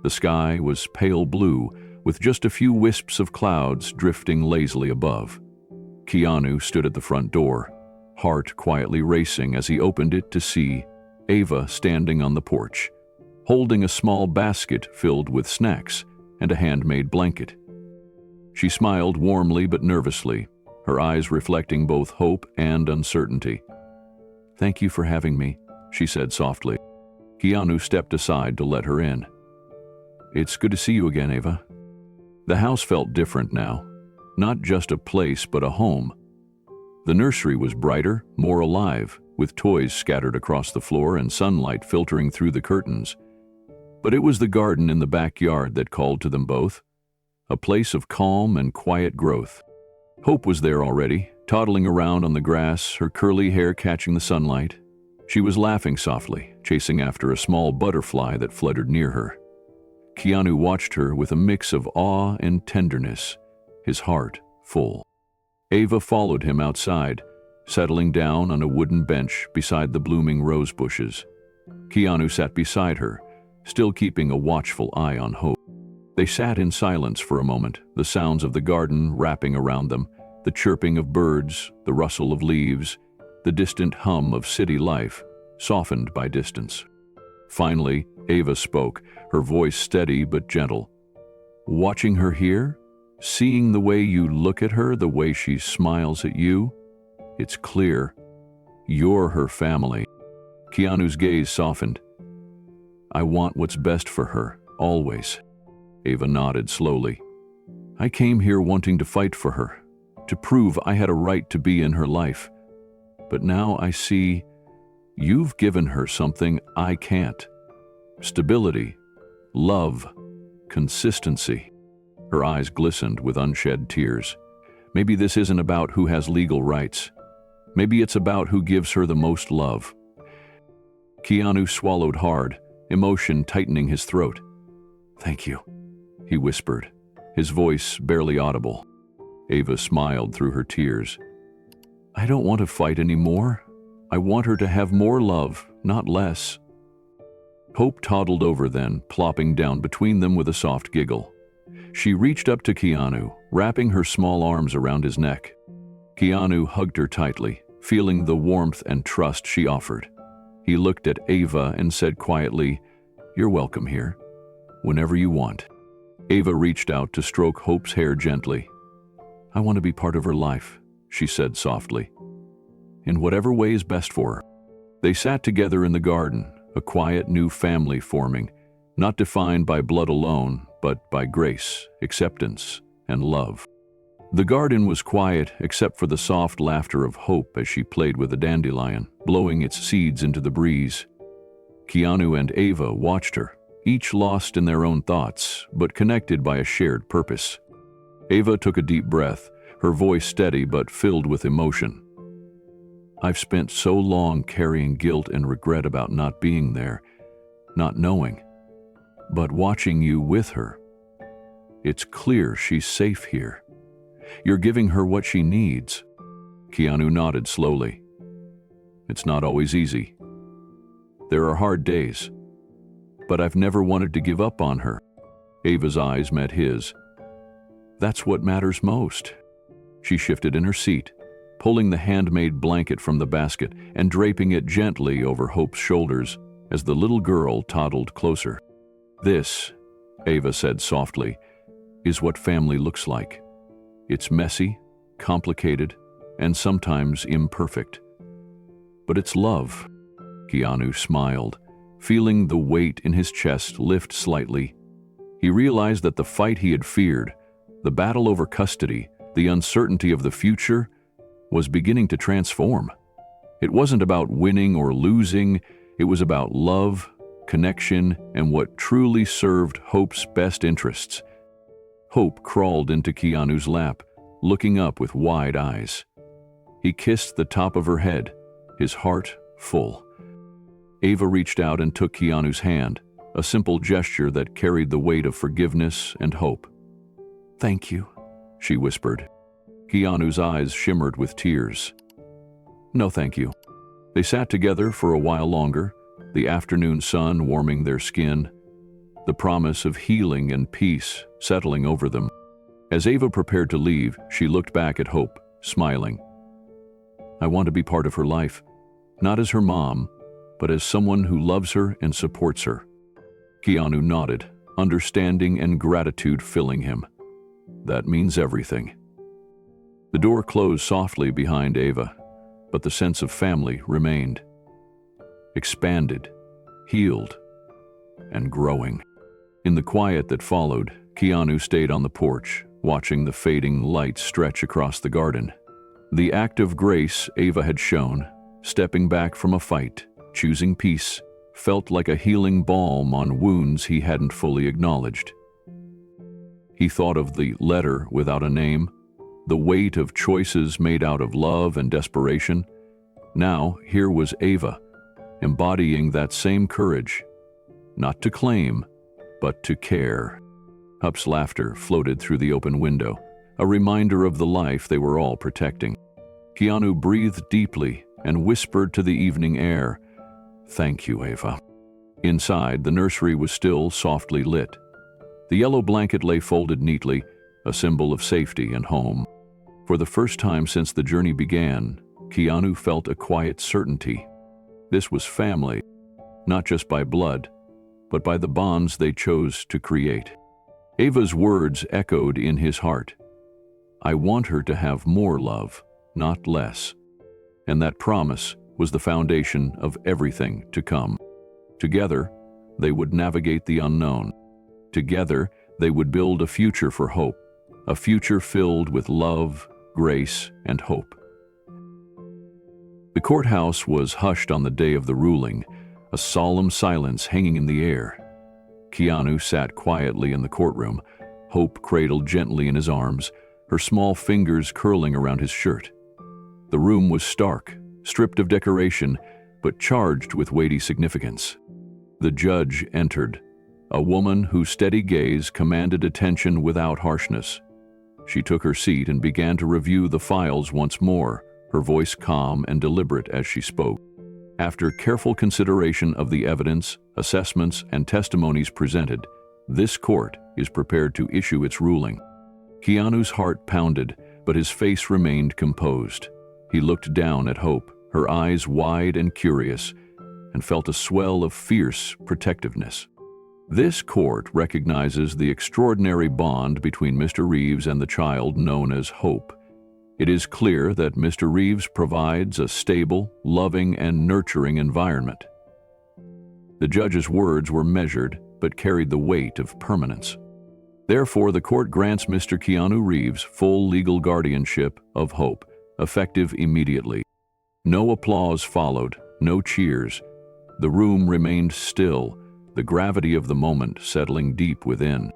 The sky was pale blue, with just a few wisps of clouds drifting lazily above. Keanu stood at the front door, heart quietly racing as he opened it to see Ava standing on the porch, holding a small basket filled with snacks and a handmade blanket. She smiled warmly but nervously, her eyes reflecting both hope and uncertainty. "Thank you for having me," she said softly. Keanu stepped aside to let her in. "It's good to see you again, Ava." The house felt different now, not just a place but a home. The nursery was brighter, more alive, with toys scattered across the floor and sunlight filtering through the curtains. But it was the garden in the backyard that called to them both, a place of calm and quiet growth. Hope was there already, toddling around on the grass, her curly hair catching the sunlight. She was laughing softly, chasing after a small butterfly that fluttered near her. Keanu watched her with a mix of awe and tenderness, his heart full. Ava followed him outside, settling down on a wooden bench beside the blooming rose bushes. Keanu sat beside her, still keeping a watchful eye on Hope. They sat in silence for a moment, the sounds of the garden wrapping around them, the chirping of birds, the rustle of leaves, the distant hum of city life, softened by distance. Finally, Ava spoke, her voice steady but gentle. "Watching her here? Seeing the way you look at her, the way she smiles at you, it's clear you're her family. Keanu's gaze softened. I want what's best for her, always. Ava nodded slowly. I came here wanting to fight for her, to prove I had a right to be in her life. But now I see you've given her something I can't. Stability, love, consistency. Her eyes glistened with unshed tears. Maybe this isn't about who has legal rights. Maybe it's about who gives her the most love. Keanu swallowed hard, emotion tightening his throat. Thank you, he whispered, his voice barely audible. Ava smiled through her tears. I don't want to fight anymore. I want her to have more love, not less. Hope toddled over then, plopping down between them with a soft giggle. She reached up to Keanu, wrapping her small arms around his neck. Keanu hugged her tightly, feeling the warmth and trust she offered. He looked at Ava and said quietly, You're welcome here, whenever you want. Ava reached out to stroke Hope's hair gently. I want to be part of her life, she said softly, in whatever way is best for her. They sat together in the garden, a quiet new family forming, not defined by blood alone, but by grace, acceptance, and love. The garden was quiet except for the soft laughter of Hope as she played with a dandelion, blowing its seeds into the breeze. Keanu and Ava watched her, each lost in their own thoughts, but connected by a shared purpose. Ava took a deep breath, her voice steady but filled with emotion. I've spent so long carrying guilt and regret about not being there, not knowing. But watching you with her, it's clear she's safe here. You're giving her what she needs. Keanu nodded slowly. It's not always easy. There are hard days, but I've never wanted to give up on her. Ava's eyes met his. That's what matters most. She shifted in her seat, pulling the handmade blanket from the basket and draping it gently over Hope's shoulders as the little girl toddled closer. This, Ava said softly, is what family looks like. It's messy, complicated, and sometimes imperfect. But it's love. Keanu smiled, feeling the weight in his chest lift slightly. He realized that the fight he had feared, the battle over custody, the uncertainty of the future, was beginning to transform. It wasn't about winning or losing, it was about love, connection, and what truly served Hope's best interests. Hope crawled into Keanu's lap, looking up with wide eyes. He kissed the top of her head, his heart full. Ava reached out and took Keanu's hand, a simple gesture that carried the weight of forgiveness and hope. Thank you, she whispered. Keanu's eyes shimmered with tears. No, thank you. They sat together for a while longer, the afternoon sun warming their skin, the promise of healing and peace settling over them. As Ava prepared to leave, she looked back at Hope, smiling. I want to be part of her life, not as her mom, but as someone who loves her and supports her. Keanu nodded, understanding and gratitude filling him. That means everything. The door closed softly behind Ava, but the sense of family remained. Expanded, healed, and growing. In the quiet that followed, Keanu stayed on the porch, watching the fading light stretch across the garden. The act of grace Ava had shown, stepping back from a fight, choosing peace, felt like a healing balm on wounds he hadn't fully acknowledged. He thought of the letter without a name, the weight of choices made out of love and desperation. Now, here was Ava, embodying that same courage, not to claim, but to care. Hup's laughter floated through the open window, a reminder of the life they were all protecting. Keanu breathed deeply and whispered to the evening air, Thank you, Ava. Inside, the nursery was still softly lit. The yellow blanket lay folded neatly, a symbol of safety and home. For the first time since the journey began, Keanu felt a quiet certainty. This was family, not just by blood, but by the bonds they chose to create. Ava's words echoed in his heart. I want her to have more love, not less. And that promise was the foundation of everything to come. Together, they would navigate the unknown. Together, they would build a future for Hope, a future filled with love, grace, and hope. The courthouse was hushed on the day of the ruling, a solemn silence hanging in the air. Keanu sat quietly in the courtroom, Hope cradled gently in his arms, her small fingers curling around his shirt. The room was stark, stripped of decoration, but charged with weighty significance. The judge entered, a woman whose steady gaze commanded attention without harshness. She took her seat and began to review the files once more, her voice calm and deliberate as she spoke. After careful consideration of the evidence, assessments, and testimonies presented, this court is prepared to issue its ruling. Keanu's heart pounded, but his face remained composed. He looked down at Hope, her eyes wide and curious, and felt a swell of fierce protectiveness. This court recognizes the extraordinary bond between Mr. Reeves and the child known as Hope. It is clear that Mr. Reeves provides a stable, loving, and nurturing environment. The judge's words were measured, but carried the weight of permanence. Therefore, the court grants Mr. Keanu Reeves full legal guardianship of Hope, effective immediately. No applause followed, no cheers. The room remained still, the gravity of the moment settling deep within.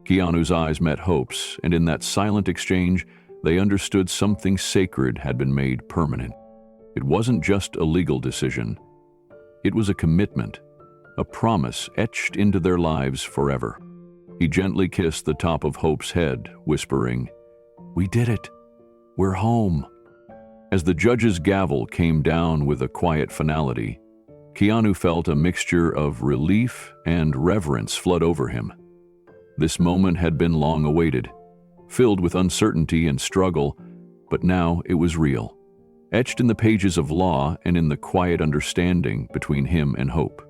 Keanu's eyes met Hope's, and in that silent exchange, they understood something sacred had been made permanent. It wasn't just a legal decision. It was a commitment, a promise etched into their lives forever. He gently kissed the top of Hope's head, whispering, "We did it. We're home." As the judge's gavel came down with a quiet finality, Keanu felt a mixture of relief and reverence flood over him. This moment had been long awaited, filled with uncertainty and struggle, but now it was real, etched in the pages of law and in the quiet understanding between him and Hope.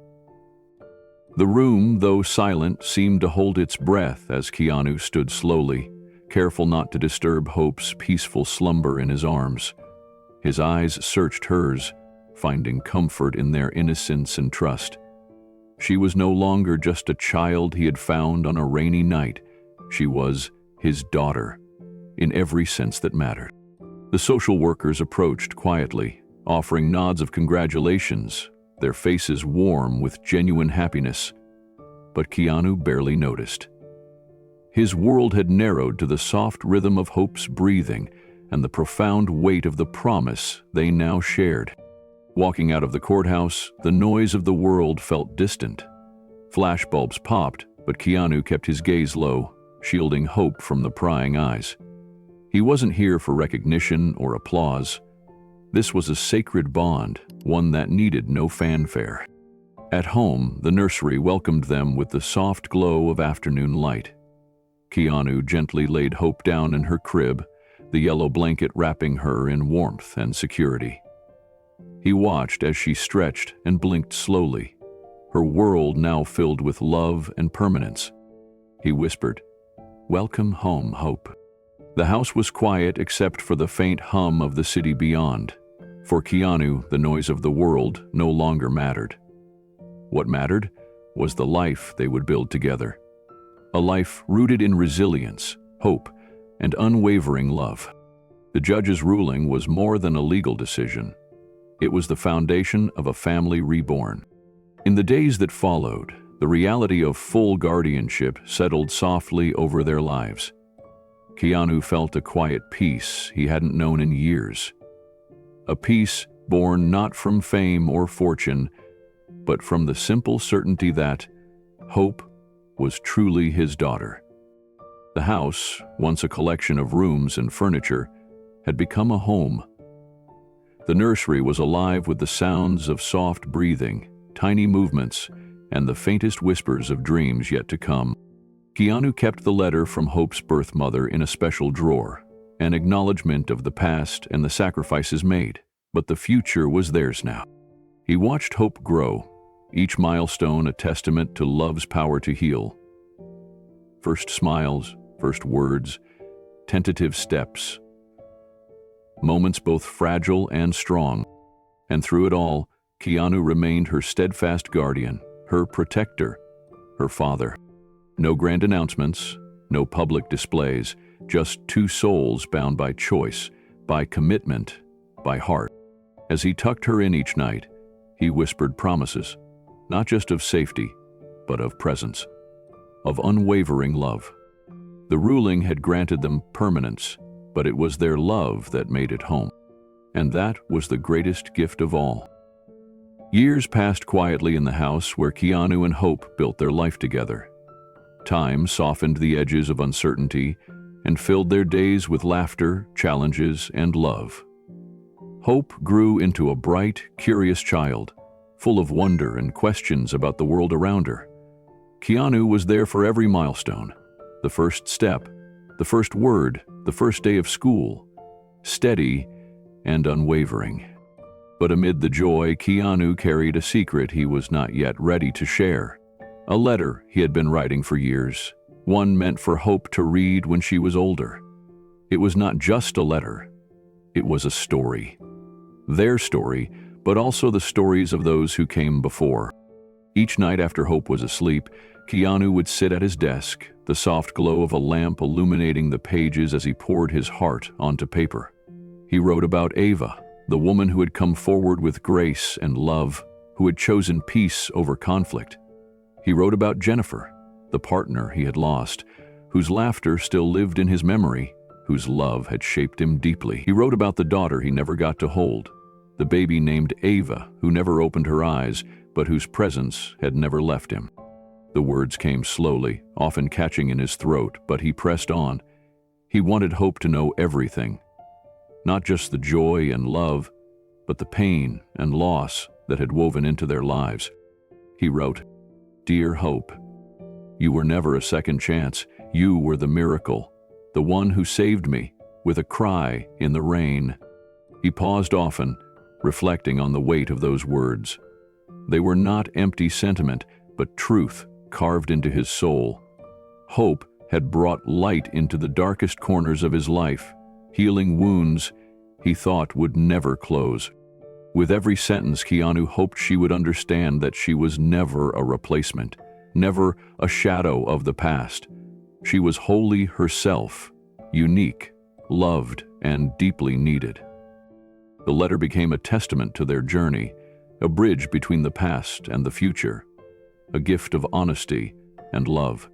The room, though silent, seemed to hold its breath as Keanu stood slowly, careful not to disturb Hope's peaceful slumber in his arms. His eyes searched hers, finding comfort in their innocence and trust. She was no longer just a child he had found on a rainy night. She was his daughter, in every sense that mattered. The social workers approached quietly, offering nods of congratulations, their faces warm with genuine happiness. But Keanu barely noticed. His world had narrowed to the soft rhythm of Hope's breathing and the profound weight of the promise they now shared. Walking out of the courthouse, the noise of the world felt distant. Flashbulbs popped, but Keanu kept his gaze low, shielding Hope from the prying eyes. He wasn't here for recognition or applause. This was a sacred bond, one that needed no fanfare. At home, the nursery welcomed them with the soft glow of afternoon light. Keanu gently laid Hope down in her crib, the yellow blanket wrapping her in warmth and security. He watched as she stretched and blinked slowly, her world now filled with love and permanence. He whispered, "Welcome home, Hope." The house was quiet except for the faint hum of the city beyond. For Keanu, the noise of the world no longer mattered. What mattered was the life they would build together. A life rooted in resilience, hope, and unwavering love. The judge's ruling was more than a legal decision. It was the foundation of a family reborn. In the days that followed, the reality of full guardianship settled softly over their lives. Keanu felt a quiet peace he hadn't known in years. A peace born not from fame or fortune, but from the simple certainty that Hope was truly his daughter. The house, once a collection of rooms and furniture, had become a home. The nursery was alive with the sounds of soft breathing, tiny movements, and the faintest whispers of dreams yet to come. Keanu kept the letter from Hope's birth mother in a special drawer, an acknowledgement of the past and the sacrifices made, but the future was theirs now. He watched Hope grow, each milestone a testament to love's power to heal. First smiles, first words, tentative steps. Moments both fragile and strong. And through it all, Keanu remained her steadfast guardian, her protector, her father. No grand announcements, no public displays, just two souls bound by choice, by commitment, by heart. As he tucked her in each night, he whispered promises, not just of safety, but of presence, of unwavering love. The ruling had granted them permanence, but it was their love that made it home. And that was the greatest gift of all. Years passed quietly in the house where Keanu and Hope built their life together. Time softened the edges of uncertainty and filled their days with laughter, challenges, and love. Hope grew into a bright, curious child, full of wonder and questions about the world around her. Keanu was there for every milestone, the first step, the first word, the first day of school, steady and unwavering. But amid the joy, Keanu carried a secret he was not yet ready to share. A letter he had been writing for years, one meant for Hope to read when she was older. It was not just a letter, it was a story. Their story, but also the stories of those who came before. Each night after Hope was asleep, Keanu would sit at his desk, the soft glow of a lamp illuminating the pages as he poured his heart onto paper. He wrote about Ava, the woman who had come forward with grace and love, who had chosen peace over conflict. He wrote about Jennifer, the partner he had lost, whose laughter still lived in his memory, whose love had shaped him deeply. He wrote about the daughter he never got to hold, the baby named Ava, who never opened her eyes, but whose presence had never left him. The words came slowly, often catching in his throat, but he pressed on. He wanted Hope to know everything. Not just the joy and love, but the pain and loss that had woven into their lives. He wrote, "Dear Hope, you were never a second chance. You were the miracle, the one who saved me with a cry in the rain." He paused often, reflecting on the weight of those words. They were not empty sentiment, but truth carved into his soul. Hope had brought light into the darkest corners of his life, healing wounds he thought would never close. With every sentence, Keanu hoped she would understand that she was never a replacement, never a shadow of the past. She was wholly herself, unique, loved, and deeply needed. The letter became a testament to their journey, a bridge between the past and the future, a gift of honesty and love.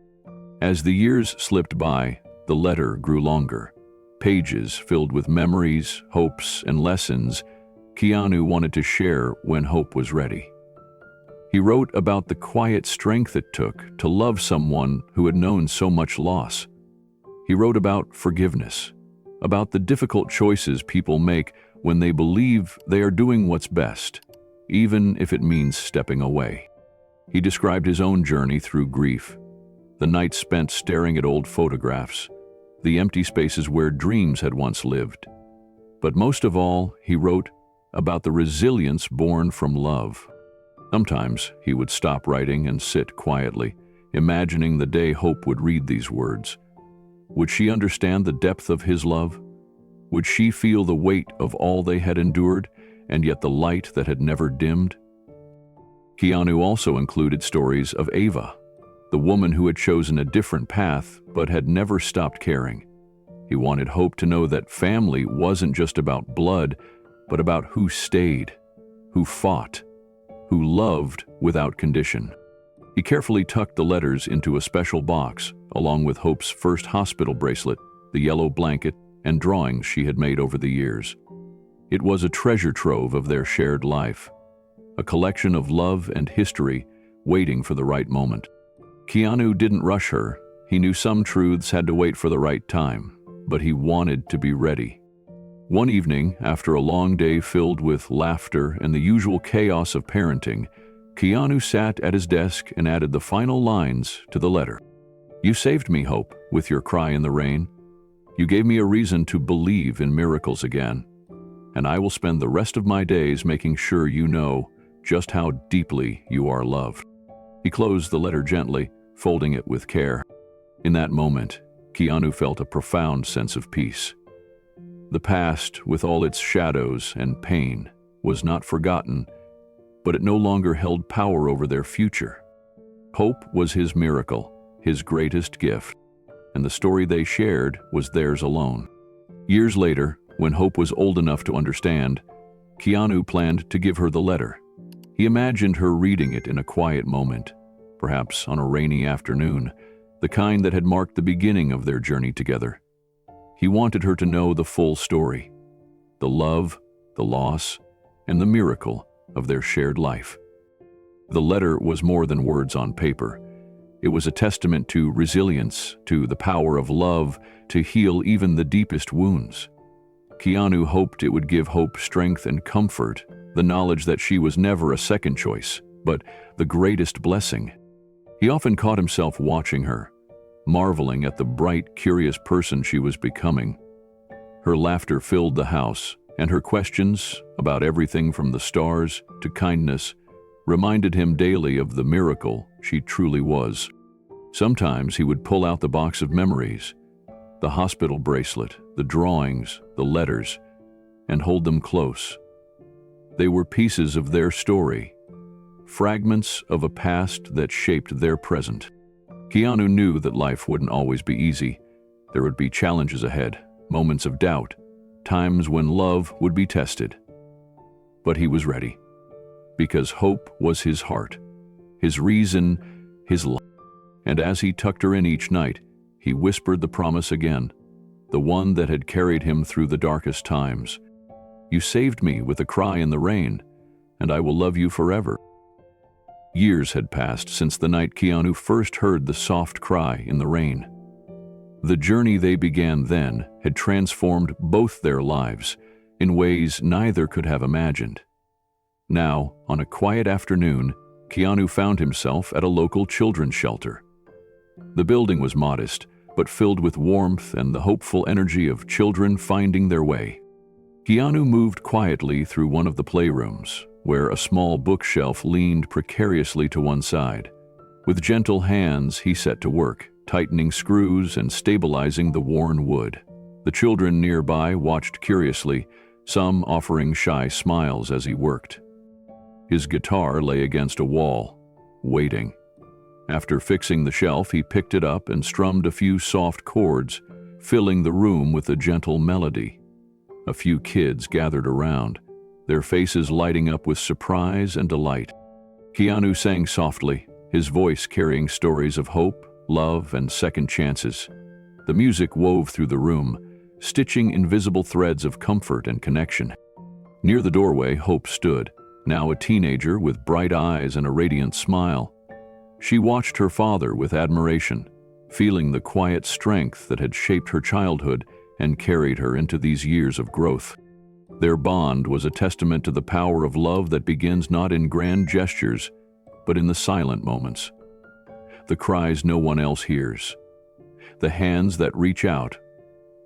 As the years slipped by, the letter grew longer. Pages filled with memories, hopes, and lessons Keanu wanted to share when Hope was ready. He wrote about the quiet strength it took to love someone who had known so much loss. He wrote about forgiveness, about the difficult choices people make when they believe they are doing what's best, even if it means stepping away. He described his own journey through grief, the nights spent staring at old photographs, the empty spaces where dreams had once lived. But most of all, he wrote about the resilience born from love. Sometimes he would stop writing and sit quietly, imagining the day Hope would read these words. Would she understand the depth of his love? Would she feel the weight of all they had endured, and yet the light that had never dimmed? Keanu also included stories of Ava, the woman who had chosen a different path but had never stopped caring. He wanted Hope to know that family wasn't just about blood, but about who stayed, who fought, who loved without condition. He carefully tucked the letters into a special box, along with Hope's first hospital bracelet, the yellow blanket, and drawings she had made over the years. It was a treasure trove of their shared life, a collection of love and history waiting for the right moment. Keanu didn't rush her. He knew some truths had to wait for the right time, but he wanted to be ready. One evening, after a long day filled with laughter and the usual chaos of parenting, Keanu sat at his desk and added the final lines to the letter. "You saved me, Hope, with your cry in the rain. You gave me a reason to believe in miracles again. And I will spend the rest of my days making sure you know just how deeply you are loved." He closed the letter gently, folding it with care. In that moment, Keanu felt a profound sense of peace. The past, with all its shadows and pain, was not forgotten, but it no longer held power over their future. Hope was his miracle, his greatest gift, and the story they shared was theirs alone. Years later, when Hope was old enough to understand, Keanu planned to give her the letter. He imagined her reading it in a quiet moment, perhaps on a rainy afternoon, the kind that had marked the beginning of their journey together. He wanted her to know the full story, the love, the loss, and the miracle of their shared life. The letter was more than words on paper. It was a testament to resilience, to the power of love to heal even the deepest wounds. Keanu hoped it would give Hope strength and comfort, the knowledge that she was never a second choice, but the greatest blessing. He often caught himself watching her, marveling at the bright, curious person she was becoming. Her laughter filled the house, and her questions about everything from the stars to kindness reminded him daily of the miracle she truly was. Sometimes he would pull out the box of memories, the hospital bracelet, the drawings, the letters, and hold them close. They were pieces of their story, fragments of a past that shaped their present. Keanu knew that life wouldn't always be easy. There would be challenges ahead, moments of doubt, times when love would be tested. But he was ready, because hope was his heart, his reason, his life. And as he tucked her in each night, he whispered the promise again, the one that had carried him through the darkest times. "You saved me with a cry in the rain, and I will love you forever." Years had passed since the night Keanu first heard the soft cry in the rain. The journey they began then had transformed both their lives in ways neither could have imagined. Now, on a quiet afternoon, Keanu found himself at a local children's shelter. The building was modest, but filled with warmth and the hopeful energy of children finding their way. Keanu moved quietly through one of the playrooms, where a small bookshelf leaned precariously to one side. With gentle hands, he set to work, tightening screws and stabilizing the worn wood. The children nearby watched curiously, some offering shy smiles as he worked. His guitar lay against a wall, waiting. After fixing the shelf, he picked it up and strummed a few soft chords, filling the room with a gentle melody. A few kids gathered around, their faces lighting up with surprise and delight. Keanu sang softly, his voice carrying stories of hope, love, and second chances. The music wove through the room, stitching invisible threads of comfort and connection. Near the doorway, Hope stood, now a teenager with bright eyes and a radiant smile. She watched her father with admiration, feeling the quiet strength that had shaped her childhood and carried her into these years of growth. Their bond was a testament to the power of love that begins not in grand gestures, but in the silent moments. The cries no one else hears, the hands that reach out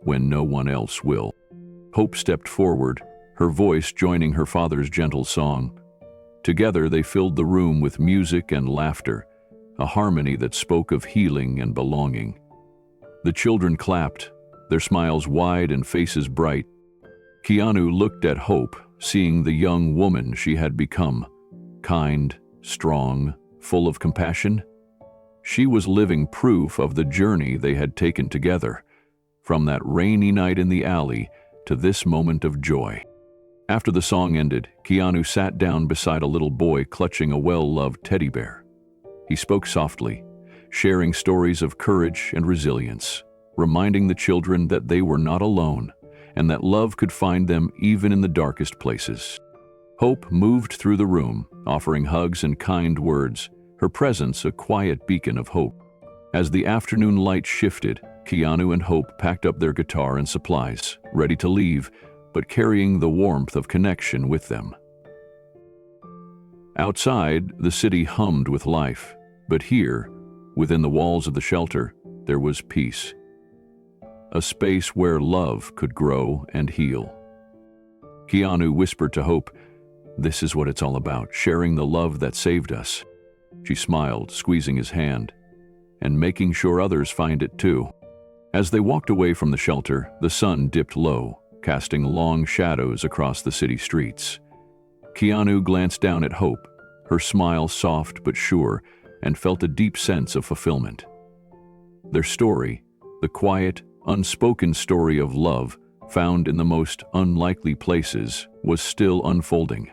when no one else will. Hope stepped forward, her voice joining her father's gentle song. Together they filled the room with music and laughter, a harmony that spoke of healing and belonging. The children clapped, their smiles wide and faces bright. Keanu looked at Hope, seeing the young woman she had become, kind, strong, full of compassion. She was living proof of the journey they had taken together, from that rainy night in the alley to this moment of joy. After the song ended, Keanu sat down beside a little boy clutching a well-loved teddy bear. He spoke softly, sharing stories of courage and resilience, reminding the children that they were not alone and that love could find them even in the darkest places. Hope moved through the room, offering hugs and kind words, her presence a quiet beacon of hope. As the afternoon light shifted, Keanu and Hope packed up their guitar and supplies, ready to leave, but carrying the warmth of connection with them. Outside, the city hummed with life, but here, within the walls of the shelter, there was peace. A space where love could grow and heal. Keanu whispered to Hope, "This is what it's all about, sharing the love that saved us." She smiled, squeezing his hand. and making sure others find it too. As they walked away from the shelter, the sun dipped low, casting long shadows across the city streets. Keanu glanced down at Hope, her smile soft but sure, and felt a deep sense of fulfillment. Their story, the quiet, unspoken story of love found in the most unlikely places, was still unfolding.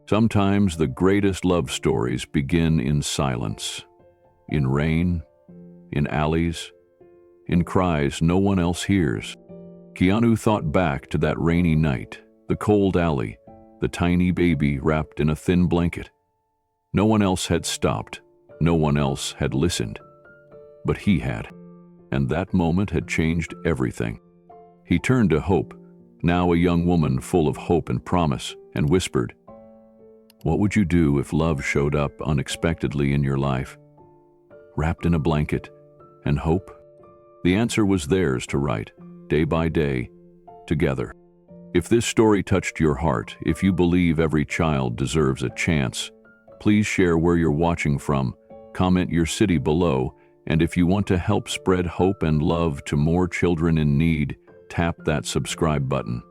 Sometimes the greatest love stories begin in silence, in rain, in alleys, in cries no one else hears. Keanu thought back to that rainy night, the cold alley, the tiny baby wrapped in a thin blanket. No one else had stopped, no one else had listened, but he had, and that moment had changed everything. He turned to Hope, now a young woman full of hope and promise, and whispered, "What would you do if love showed up unexpectedly in your life? Wrapped in a blanket and hope?" The answer was theirs to write, day by day, together. If this story touched your heart, if you believe every child deserves a chance, please share where you're watching from, comment your city below, and if you want to help spread hope and love to more children in need, tap that subscribe button.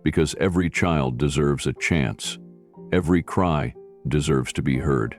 Because every child deserves a chance. Every cry deserves to be heard.